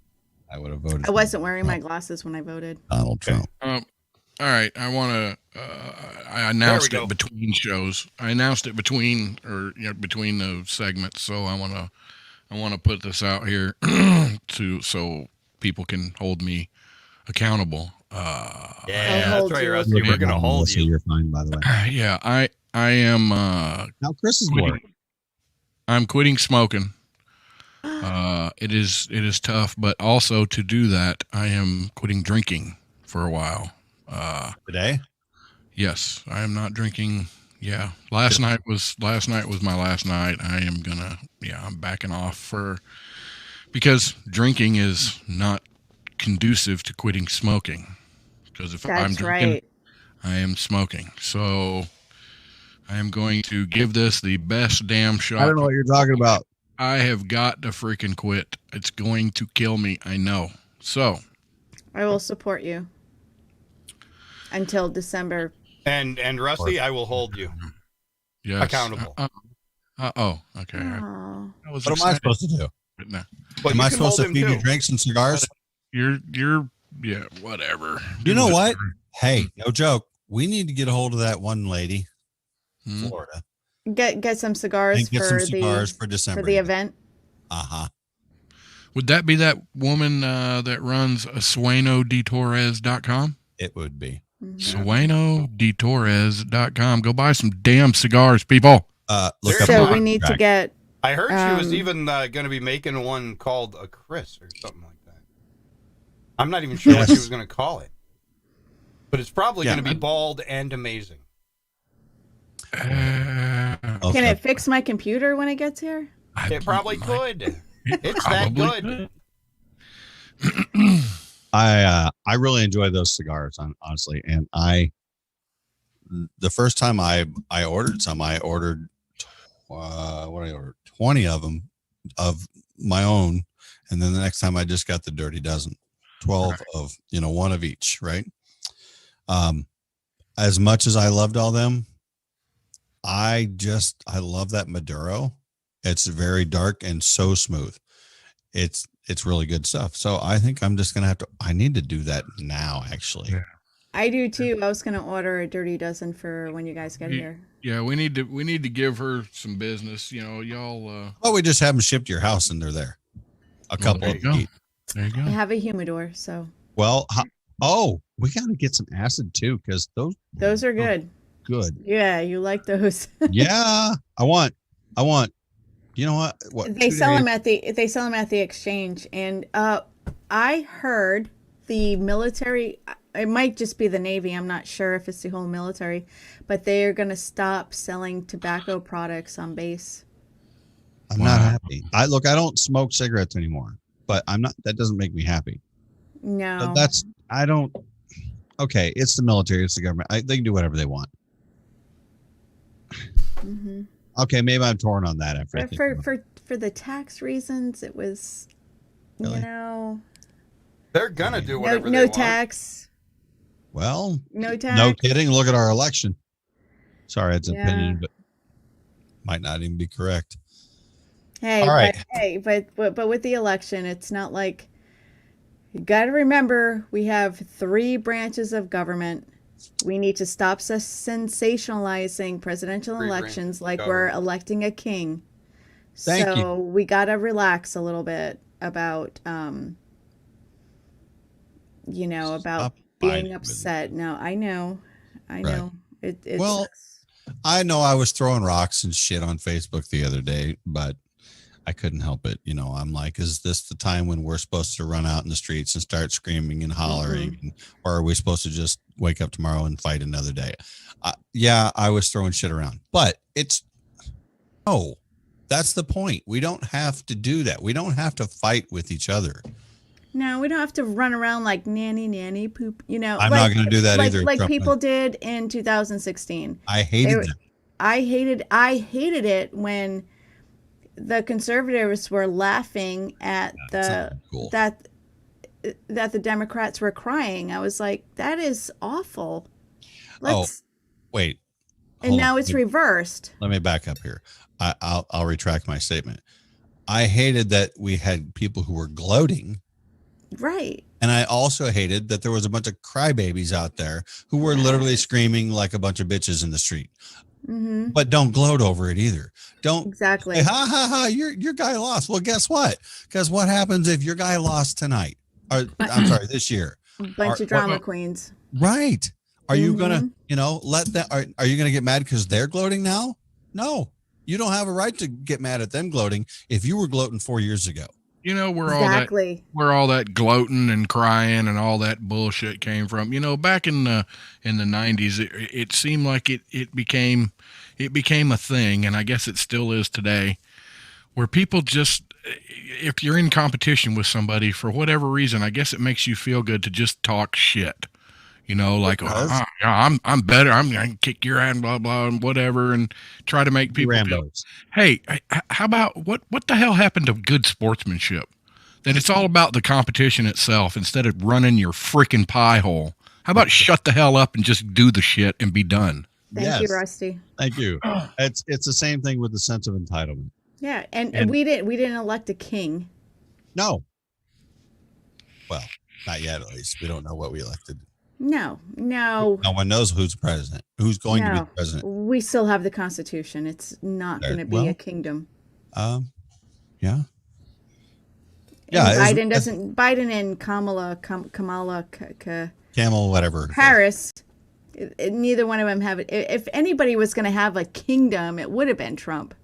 I would have voted. I wasn't wearing my glasses when I voted. Donald Trump. All right. I want to. I announced it between shows. I announced it between the segments. So I want to put this out here so people can hold me accountable. That's right, Rusty. We're gonna hold you. You're fine, by the way. Yeah, I am. Now Chris is quitting. boring. I'm quitting smoking. It is tough, but also to do that, I am quitting drinking for a while. Today? Yes, I am not drinking. Yeah, last night was my last night. I'm backing off because drinking is not conducive to quitting smoking. Because if I'm drinking, I am smoking. So I am going to give this the best damn shot. I don't know what you're talking about. I have got to freaking quit. It's going to kill me. I know. So I will support you until December. And Rusty, I will hold you accountable. Okay. What am I supposed to do? No. Am I supposed to feed you drinks and cigars? You're whatever. You know what? Hey, no joke. We need to get a hold of that one lady, Florida. Get some cigars for December for the event. Would that be that woman that runs suenodtorres.com? It would be. suenodtorres.com. Go buy some damn cigars, people. We need to get. I heard she was even going to be making one called a Chris or something like that. I'm not even sure what she was going to call it, but it's probably going to be bald and amazing. Can it fix my computer when it gets here? It probably could. It's that good. I really enjoy those cigars, honestly, and the first time I ordered some, I ordered 20 of them of my own, and then the next time I just got the dirty dozen, 12 of one of each, right? As much as I loved all them, I love that Maduro. It's very dark and so smooth. It's really good stuff. So I think I'm just gonna I need to do that now, actually. I do too. I was gonna order a dirty dozen for when you guys get here. Yeah, we need to give her some business. Y'all. Well, we just have them shipped to your house, and they're there. A couple of them. There you go. I have a humidor, so. Well, we gotta get some acid too, because those are good. Good. Yeah, you like those. Yeah, I want. You know what? They sell them at the exchange, and I heard the military. It might just be the Navy. I'm not sure if it's the whole military, but they are going to stop selling tobacco products on base. I'm not happy. I don't smoke cigarettes anymore, but I'm not. That doesn't make me happy. No, I don't. Okay, it's the military. It's the government. They can do whatever they want. Mm-hmm. Okay, maybe I'm torn on that. For the tax reasons, it was, really? They're gonna do whatever they no want. tax. Well, no tax. No kidding. Look at our election. Sorry, it's an opinion, but might not even be correct. Hey, all right. But with the election, it's not like you got to remember we have 3 branches of government. We need to stop sensationalizing presidential elections like we're electing a king. Thank you. We got to relax a little bit about, about being upset. No, I know. Right. It's I know I was throwing rocks and shit on Facebook the other day, but I couldn't help it. You know, I'm like, is this the time when we're supposed to run out in the streets and start screaming and hollering, or are we supposed to just wake up tomorrow and fight another day? Yeah, I was throwing shit around, but that's the point. We don't have to do that. We don't have to fight with each other. No, we don't have to run around like nanny poop. You know, I'm not going to do that either. Like people did in 2016. I hated that. I hated it when the conservatives were laughing at that the Democrats were crying. I was like, that is awful. Wait. And now it's reversed. Let me back up here. I'll retract my statement. I hated that we had people who were gloating. Right. And I also hated that there was a bunch of crybabies out there who were literally screaming like a bunch of bitches in the street. Mm-hmm. But don't gloat over it either. Don't exactly. say, ha ha ha, your guy lost. Well, guess what? Because what happens if your guy lost tonight? Or I'm sorry, this year? A bunch of drama queens. Right. Are you gonna, let that? Are you gonna get mad because they're gloating now? No, you don't have a right to get mad at them gloating if you were gloating 4 years ago. You know where all that gloating and crying and all that bullshit came from. You know, back in the 90s, it seemed like it became a thing, and I guess it still is today, where people just, if you're in competition with somebody for whatever reason, I guess it makes you feel good to just talk shit. You know, like I'm better. I'm gonna kick your ass, blah blah, and whatever, and try to make people feel, hey, how about what the hell happened to good sportsmanship? That it's all about the competition itself instead of running your freaking pie hole. How about shut the hell up and just do the shit and be done? Thank you, Rusty. Thank you. It's the same thing with the sense of entitlement. Yeah, and we didn't elect a king. No. Well, not yet. At least we don't know what we elected. No. No one knows who's president. Who's going to be president? We still have the Constitution. It's not going to be a kingdom. Yeah. And Biden and Kamala, Camel, whatever. Harris. Neither one of them have it. If anybody was going to have a kingdom, it would have been Trump.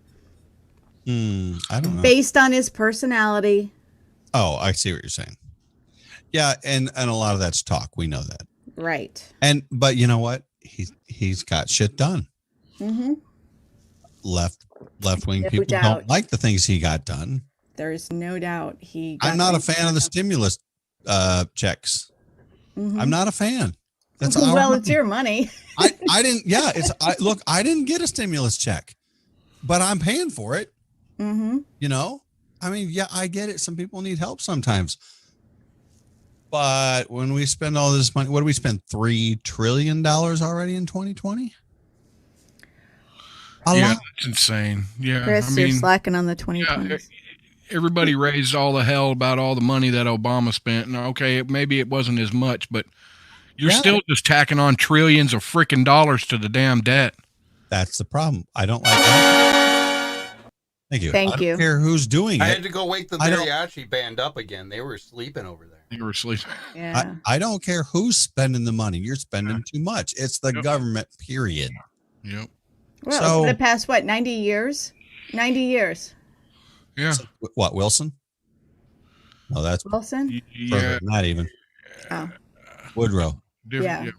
I don't know. Based on his personality. Oh, I see what you're saying. Yeah, and a lot of that's talk. We know that. Right. But you know what? He's got shit done. Mm-hmm. Left-wing people don't like the things he got done. There's no doubt I'm not a fan of the stimulus checks. Mm-hmm. I'm not a fan. That's it's your money. I didn't. Yeah, look. I didn't get a stimulus check, but I'm paying for it. Mm-hmm. You know, I mean, yeah, I get it. Some people need help sometimes. But when we spend all this money, what do we spend? $3 trillion already in 2020? That's insane. Yeah, Chris, you're slacking on the 2020s. Yeah, everybody raised all the hell about all the money that Obama spent. And okay, maybe it wasn't as much, but you're still just tacking on trillions of freaking dollars to the damn debt. That's the problem. I don't like that. Thank you. Thank you. I don't care who's doing it. I had to go wake the mariachi band up again. They were sleeping over there. They were sleeping. Yeah. I don't care who's spending the money. You're spending too much. It's the government, period. Yep. Well, for the past, 90 years? 90 years. Yeah. What, Wilson? No, that's Wilson? Yeah. Not even. Oh. Woodrow. Yeah.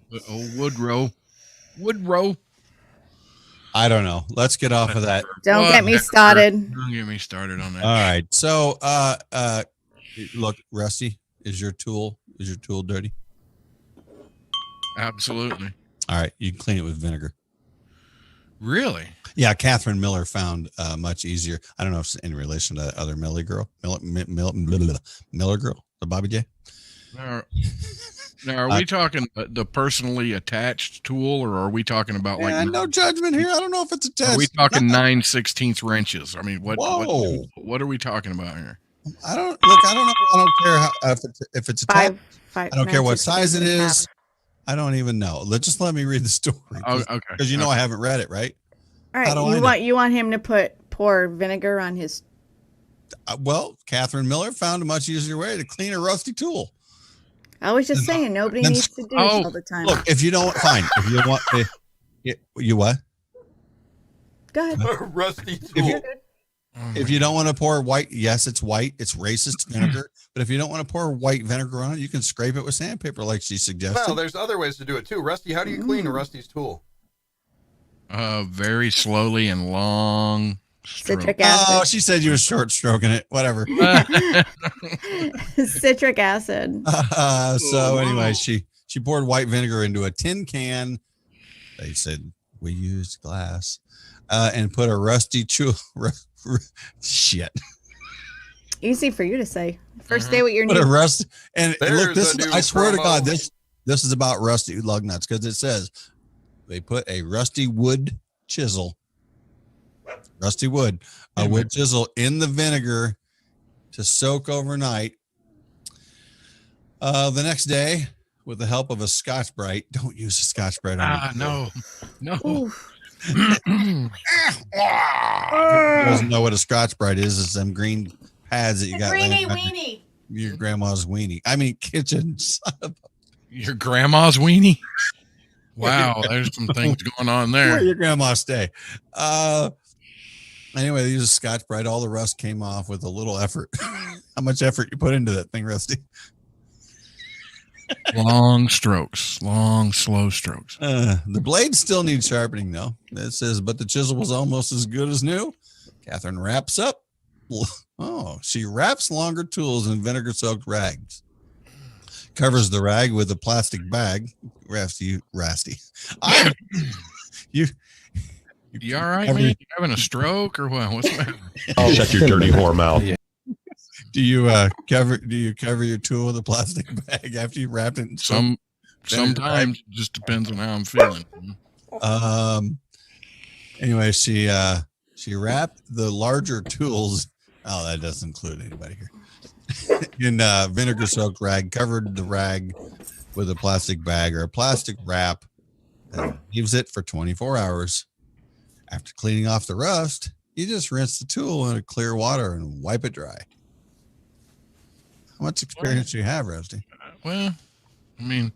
Woodrow. I don't know. Let's get off of that. Don't get me started. Don't get me started on that. All right. So, look, Rusty, is your tool dirty? Absolutely. All right. You can clean it with vinegar. Really? Yeah. Catherine Miller found much easier. I don't know if it's in relation to that other Miller girl, Miller girl, the Bobby J. Now, are we talking the personally attached tool, or are we talking about no judgment here? I don't know if it's attached. Are we talking 9/16 wrenches? I mean, what are we talking about here? I don't know. I don't care if it's attached. I don't care what size it is. I don't even know. Just let me read the story. Okay. Because I haven't read it, right? All right. You want him to pour vinegar on his? Well, Catherine Miller found a much easier way to clean a rusty tool. I was just saying, nobody needs to do this all the time. Look, if you don't, fine. If you want, you what? Go ahead. Rusty tool. If you don't want to pour white, yes, it's white. It's racist vinegar. But if you don't want to pour white vinegar on it, you can scrape it with sandpaper, like she suggested. Well, there's other ways to do it too. Rusty, how do you clean a Rusty's tool? Very slowly and long. Citric acid. Oh, she said you were short stroking it. Whatever. Citric acid. So anyway, she poured white vinegar into a tin can. They said we used glass, and put a rusty shit. Easy for you to say. First day with your Put new a rust. And look, There's this a is, new I swear to promo. God, this is about rusty lug nuts, because it says they put a rusty wood chisel. Rusty wood, a wood chisel in the vinegar to soak overnight. The next day, with the help of a Scotch Brite, don't use a Scotch Brite on no. Doesn't know what a Scotch Brite is. It's them green pads that you got laying around weenie. your grandma's weenie. I mean, kitchen. Your grandma's weenie? Wow, there's some things going on there. Where your grandma stay? Anyway, they used a Scotch Brite. All the rust came off with a little effort. How much effort you put into that thing, Rusty? Long strokes, long, slow strokes. The blade still needs sharpening, though. It says, but the chisel was almost as good as new. Catherine wraps up. Oh, she wraps longer tools in vinegar-soaked rags. Covers the rag with a plastic bag. Rusty. You all right, man? You having a stroke or what? What's the matter? Oh, shut your dirty whore mouth. Yeah. Do you cover your tool with a plastic bag after you wrapped it? Sometimes it just depends on how I'm feeling. Anyway, she wrapped the larger tools. Oh, that doesn't include anybody here. In vinegar soaked rag, covered the rag with a plastic bag or a plastic wrap, and leaves it for 24 hours. After cleaning off the rust, you just rinse the tool in a clear water and wipe it dry. How much experience do you have, Rusty? Well, I mean,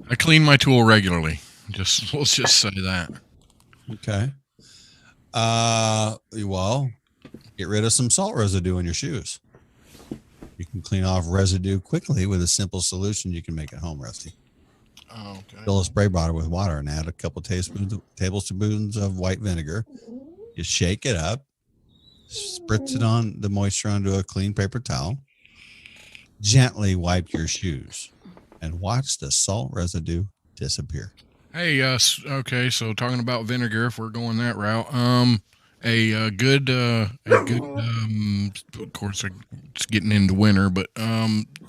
I clean my tool regularly. Let's just say that. Okay. Well, get rid of some salt residue in your shoes. You can clean off residue quickly with a simple solution you can make at home, Rusty. Oh, okay. Fill a spray bottle with water and add a couple tablespoons of white vinegar. You shake it up, spritz it on the moisture onto a clean paper towel. Gently wipe your shoes and watch the salt residue disappear. Hey, yes. Okay. So talking about vinegar, if we're going that route, a good, of course, it's getting into winter, but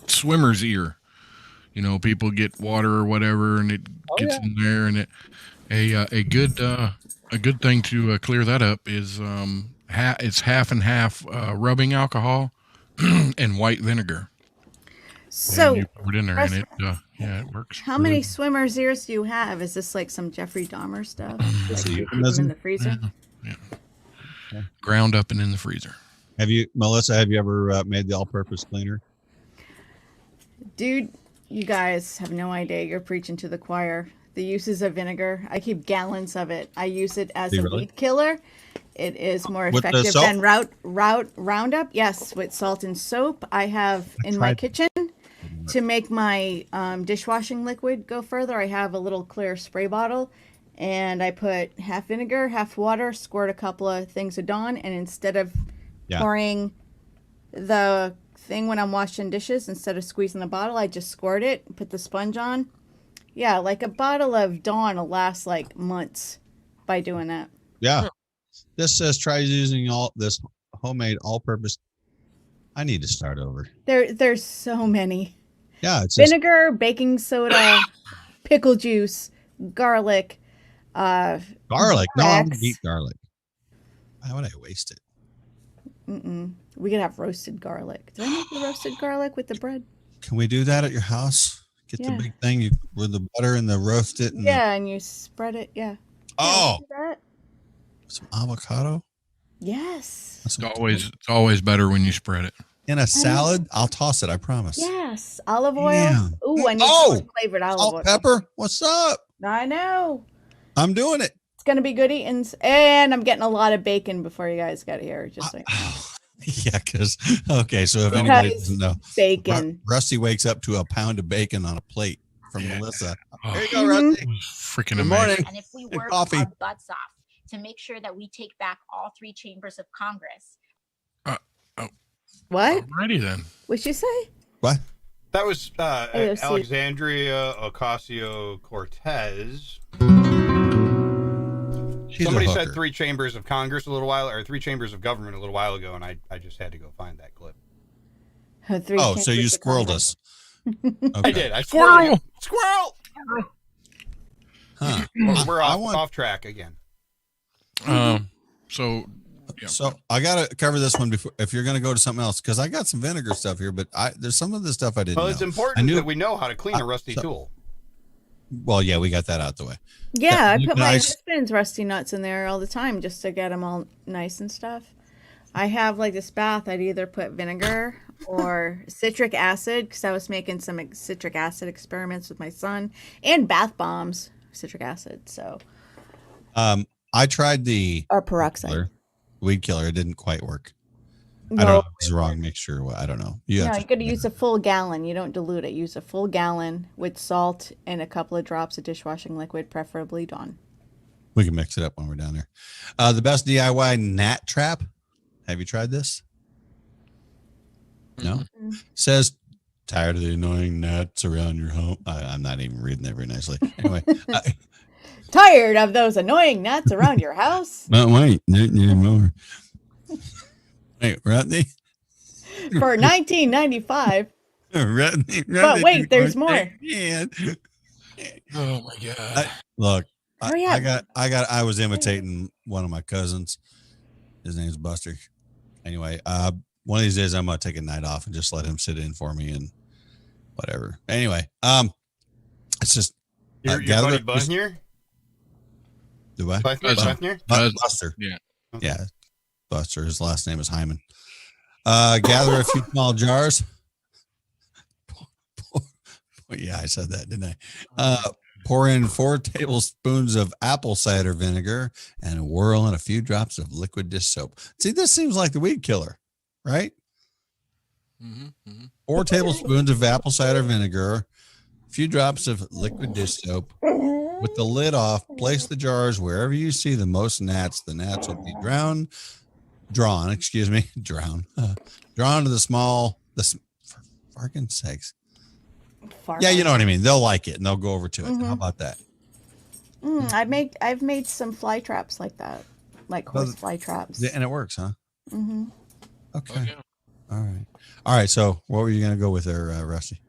swimmer's ear. You know, people get water or whatever, and it gets in there, and a good thing to clear that up is it's half and half rubbing alcohol and white vinegar. So and you put it in there, and it works. How many swimmer's ears do you have? Is this like some Jeffrey Dahmer stuff? Like you keep them in the freezer? Yeah. Ground up and in the freezer. Melissa, have you ever made the all-purpose cleaner? Dude, you guys have no idea. You're preaching to the choir. The uses of vinegar, I keep gallons of it. I use it as a weed killer. It is more effective than Roundup. Yes, with salt and soap. I have in my kitchen to make my dishwashing liquid go further. I have a little clear spray bottle. And I put half vinegar, half water, squirt a couple of things of Dawn, and instead of pouring the thing when I'm washing dishes, instead of squeezing the bottle, I just squirt it, put the sponge on. Yeah, like a bottle of Dawn will last like months by doing that. Yeah. This says try using this homemade all-purpose. I need to start over. There's so many. Yeah, it's vinegar, baking soda, pickle juice, garlic. Garlic. No, I'm gonna eat garlic. Why would I waste it? We could have roasted garlic. Did I make the roasted garlic with the bread? Can we do that at your house? Get the big thing with the butter and the roast it. And and you spread it. Yeah. Oh. Some avocado. Yes. It's always better when you spread it. In a salad, I'll toss it. I promise. Yes. Olive oil. Yeah. Ooh, I need flavored olive oil. Pepper. What's up? I know. I'm doing it. It's gonna be good eatings, and I'm getting a lot of bacon before you guys get here. Just like. Yeah, because so if anybody doesn't know, bacon. Rusty wakes up to a pound of bacon on a plate from Melissa. Oh. There you go, Rusty. Freaking Good morning. And if we work coffee. our butts off to make sure that we take back all 3 chambers of Congress. What? Alrighty then. What'd you say? What? That was AOC. Alexandria Ocasio-Cortez. She's Somebody a said hooker. 3 chambers of Congress a little while, or 3 chambers of government a little while ago, and I just had to go find that clip. Oh, so you squirreled us. I did. I squirrel. Squirrel. Huh. We're off track again. So I gotta cover this one before if you're gonna go to something else because I got some vinegar stuff here, but there's some of the stuff I didn't know. Well, it's important that we know how to clean a rusty tool. Well, yeah, we got that out the way. Yeah, I put my nice. husband's rusty nuts in there all the time just to get them all nice and stuff. I have like this bath. I'd either put vinegar or citric acid because I was making some citric acid experiments with my son and bath bombs, citric acid. So, I tried the peroxide weed killer. It didn't quite work. No. I don't know if it's the wrong mixture. I don't know. You got to use a full gallon. You don't dilute it. Use a full gallon with salt and a couple of drops of dishwashing liquid, preferably Dawn. We can mix it up when we're down there. The best DIY gnat trap. Have you tried this? No. Says tired of the annoying gnats around your home. I'm not even reading that very nicely. Anyway. Tired of those annoying gnats around your house? No, wait. Not anymore. Hey, Rodney. For $19.95. Rodney, But wait, there's more. Yeah. Oh my God. Look, Hurry up. I was imitating one of my cousins. His name's Buster. Anyway, one of these days I'm gonna take a night off and just let him sit in for me and whatever. Anyway, it's just Your buddy Buzz here? Do I? Buster. Yeah. Okay. Yeah. Buster. His last name is Hyman. Gather a few small jars. Yeah, I said that, didn't I? Pour in 4 tablespoons of apple cider vinegar and whirl in a few drops of liquid dish soap. See, this seems like the weed killer, right? 4 tablespoons of apple cider vinegar, a few drops of liquid dish soap. With the lid off, place the jars wherever you see the most gnats. The gnats will be drawn to the small, for fucking sakes. Yeah, you know what I mean. They'll like it and they'll go over to it. How about that? I've made some fly traps like that, like horse fly traps. And it works, huh? Okay. All right. So what were you going to go with there, Rusty?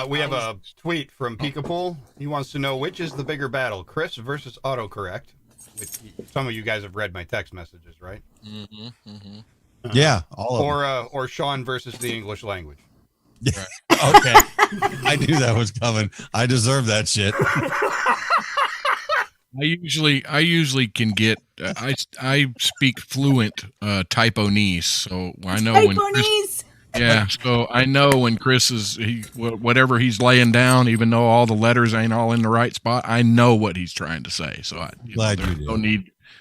We have a tweet from Peekapool. He wants to know which is the bigger battle, Chris versus autocorrect. Which some of you guys have read my text messages, right? Yeah, all of them. Or Sean versus the English language. Yeah. Okay. I knew that was coming. I deserve that shit. I usually can get. I speak fluent Typonese, so I know when. Yeah, so I know when Chris is whatever he's laying down, even though all the letters ain't all in the right spot, I know what he's trying to say. So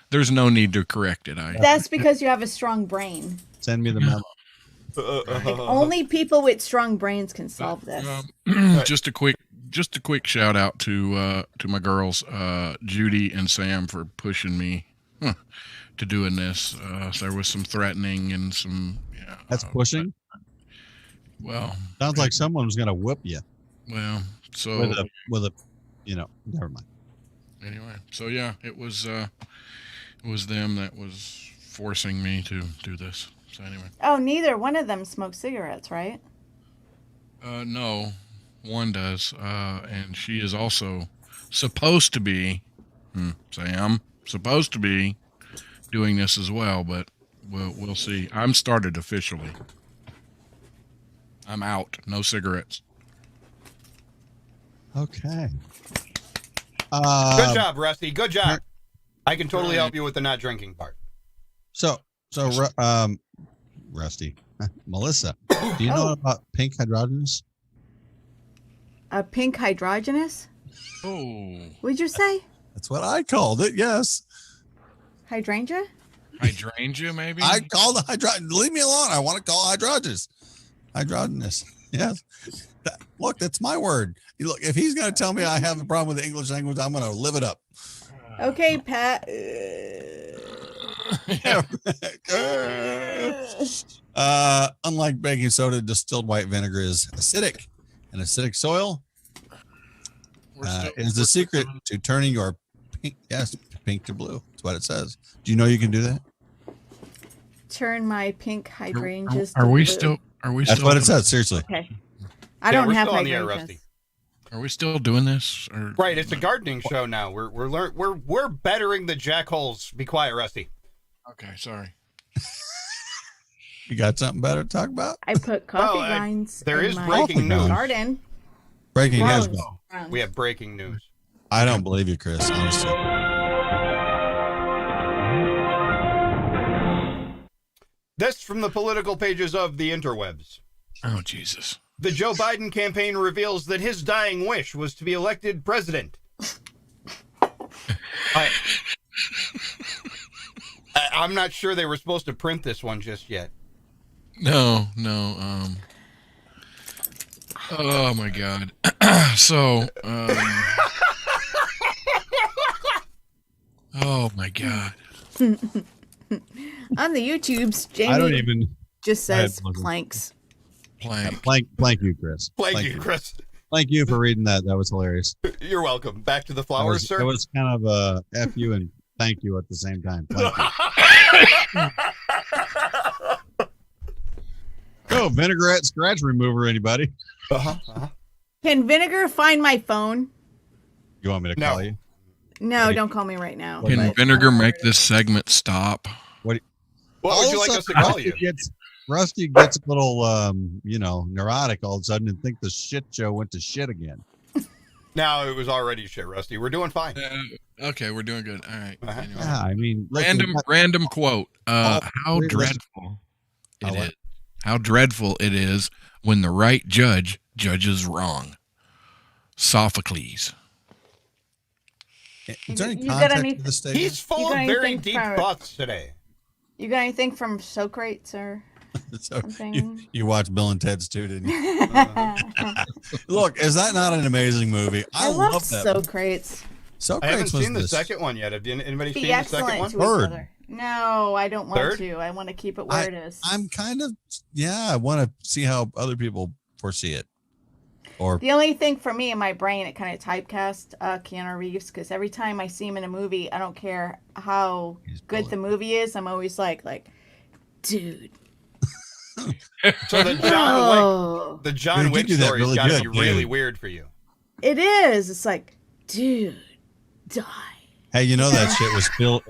there's no need to correct it. That's because you have a strong brain. Send me the memo. Like only people with strong brains can solve this. Just a quick shout out to my girls, Judy and Sam, for pushing me to doing this. So there was some threatening and some. That's pushing. Well, sounds like someone was going to whoop you. Well, so with a, never mind. Anyway, so yeah, it was them that was forcing me to do this. So anyway. Oh, neither one of them smokes cigarettes, right? No, one does, and she is also supposed to be. Sam supposed to be doing this as well, but we'll see. I'm started officially. I'm out. No cigarettes. Okay. Good job, Rusty. Good job. I can totally help you with the not drinking part. So, Rusty, Melissa, do you know about pink hydrogenous? A pink hydrogenous? Oh. What'd you say? That's what I called it. Yes. Hydrangea? Hydrangea, maybe? I call the hydrangea. Leave me alone. I want to call hydrogenous. Hydrogenous. Yes. Look, that's my word. Look, if he's going to tell me I have a problem with the English language, I'm going to live it up. Okay, Pat. Unlike baking soda, distilled white vinegar is acidic. And acidic soil is the secret to turning your pink to blue. That's what it says. Do you know you can do that? Turn my pink hydrangeas. Are we blue. still? Are we? That's still what it says. Seriously. Okay. I don't have on the air, hydrangeas. Rusty. Are we still doing this? Or? Right, it's a gardening show now. We're bettering the jackholes. Be quiet, Rusty. Okay, sorry. You got something better to talk about? I put coffee grinds. There in is my breaking news. Garden. Breaking news. We have breaking news. I don't believe you, Chris. Honestly. This from the political pages of the interwebs. Oh, Jesus. The Joe Biden campaign reveals that his dying wish was to be elected president. I'm not sure they were supposed to print this one just yet. No. Oh my God. So, oh my God. On the YouTubes, Jamie I don't even just says planks. Plank you, Chris. Thank you, Chris. Thank you for reading that. That was hilarious. You're welcome. Back to the flowers, sir. It was kind of a F you and thank you at the same time. Go, vinaigrette scratch remover, anybody? Can Vinegar find my phone? You want me to call you? No, don't call me right now. Can Vinegar make this segment stop? What would you like us to call you? Rusty gets a little, neurotic all of a sudden and think the shit show went to shit again. No, it was already shit, Rusty. We're doing fine. Okay, we're doing good. All right. Anyway. Yeah, I mean, random quote. How dreadful it is. How dreadful it is when the right judge judges wrong. Sophocles. Is there any You got context any- to this statement? He's full of very deep thoughts today. You got anything from Socrates or So something? you watched Bill and Ted's too, didn't you? Look, is that not an amazing movie? I love that. Socrates. I haven't seen the second one yet. Have anybody seen Be the second excellent one? to each other. No, I don't want Third? to. I want to keep it where it is. I'm kind of, I want to see how other people foresee it. Or The only thing for me in my brain, it kind of typecast Keanu Reeves because every time I see him in a movie, I don't care how good the movie is. I'm always like, dude. So the John Wick story's really got to good, be really dude. weird for you. It is. It's like, dude, die. hey, you know that shit was filmed.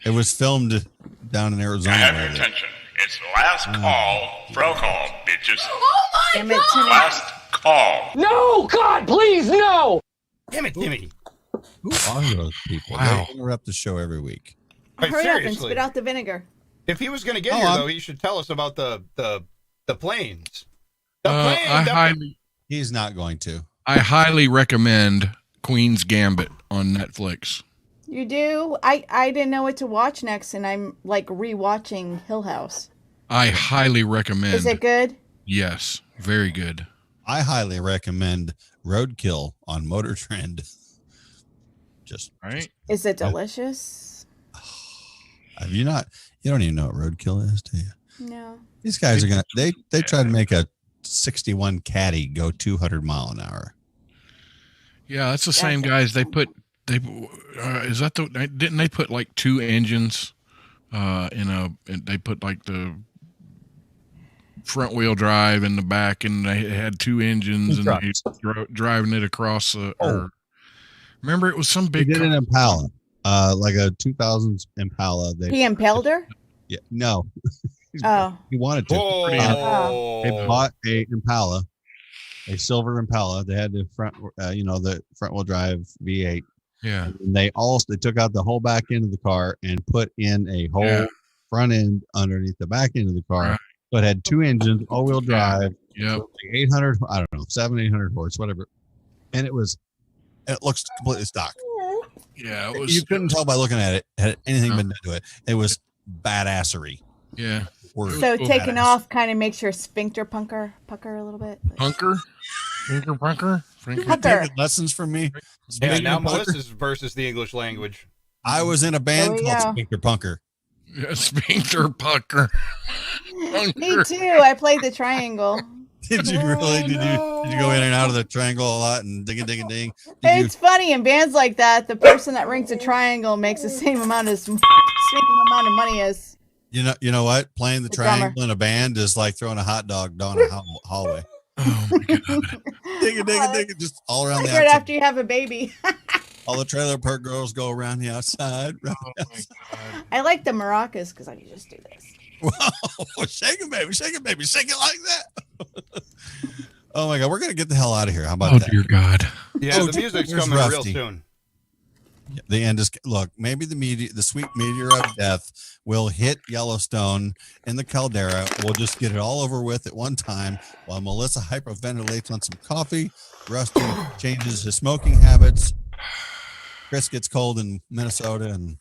It was filmed down in Arizona. Have your attention. It's last call. Roll call, bitches. Oh my Damn it, Timmy. Last call. No, God, please, no! Damn it, Timmy. Who are those people? Wow. They interrupt the show every week. Wait, Hurry up and seriously. spit out the vinegar. If he was going to get Oh, here, I'm- though, he should tell us about the planes. He's not going to. I highly recommend Queen's Gambit on Netflix. You do? I didn't know what to watch next, and I'm like rewatching Hill House. I highly recommend. Is it good? Yes, very good. I highly recommend Roadkill on Motor Trend. Just right. Is it delicious? Have you not? You don't even know what Roadkill is, do you? No. These guys are gonna. They try to make a 61 Caddy go 200 mile an hour. Yeah, that's the same guys. Is that the? Didn't they put like two engines? They put like the front wheel drive in the back, and they had two engines, and they driving it across. Remember, it was some big. They did an Impala, like a 2000s Impala. He impaled her? Yeah, no. Oh. He wanted to. They bought a Impala, a silver Impala. They had the front, the front wheel drive V8. Yeah. And they took out the whole back end of the car and put in a whole front end underneath the back end of the car. Right. So it had two engines, all-wheel drive. Yep. Like 800, I don't know, 800 horse, whatever. And it looks completely stock. Yeah, it was. You couldn't tell by looking at it. Had anything been done to it? It was badassery. Yeah. So taking off kind of makes your sphincter pucker a little bit. Punker? Punker? Taking lessons from me. Yeah, now Melissa's versus the English language. I was in a band called Sphincter Punker. Yeah, Sphincter Punker. Me too. I played the triangle. Did you really? Did you go in and out of the triangle a lot and ding a ding a ding? It's funny in bands like that. The person that rings a triangle makes the same amount of money as. You know what? Playing the triangle in a band is like throwing a hot dog down a hallway. Oh my god! Ding a ding a ding, just all around the right outside. after you have a baby. All the trailer park girls go around the outside. Oh my god! I like the maracas because I can just do this. Whoa, shake it, baby, shake it like that. Oh my god, we're gonna get the hell out of here. How about that? Oh dear God! Yeah, the music's coming real soon. The end is maybe the sweet meteor of death will hit Yellowstone in the caldera. We'll just get it all over with at one time while Melissa hyperventilates on some coffee. Rusty changes his smoking habits. Chris gets cold in Minnesota, and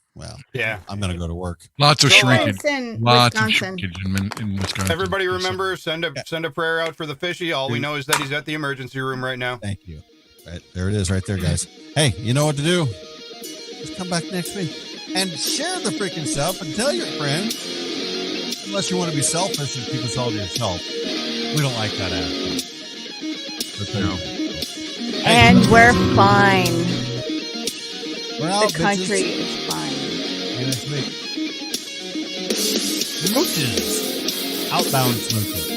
yeah, I'm gonna go to work. Lots of shrinkage. Lots of shrinkage in Wisconsin. Everybody, remember send a prayer out for the fishy. All we know is that he's at the emergency room right now. Thank you. Right there it is, right there, guys. Hey, you know what to do. Just come back next week and share the freaking stuff and tell your friends. Unless you want to be selfish and keep us all to yourself. We don't like that attitude. No. And we're fine. We're out, the country bitches. is fine. See you next week. Smooches. Outbound smooches.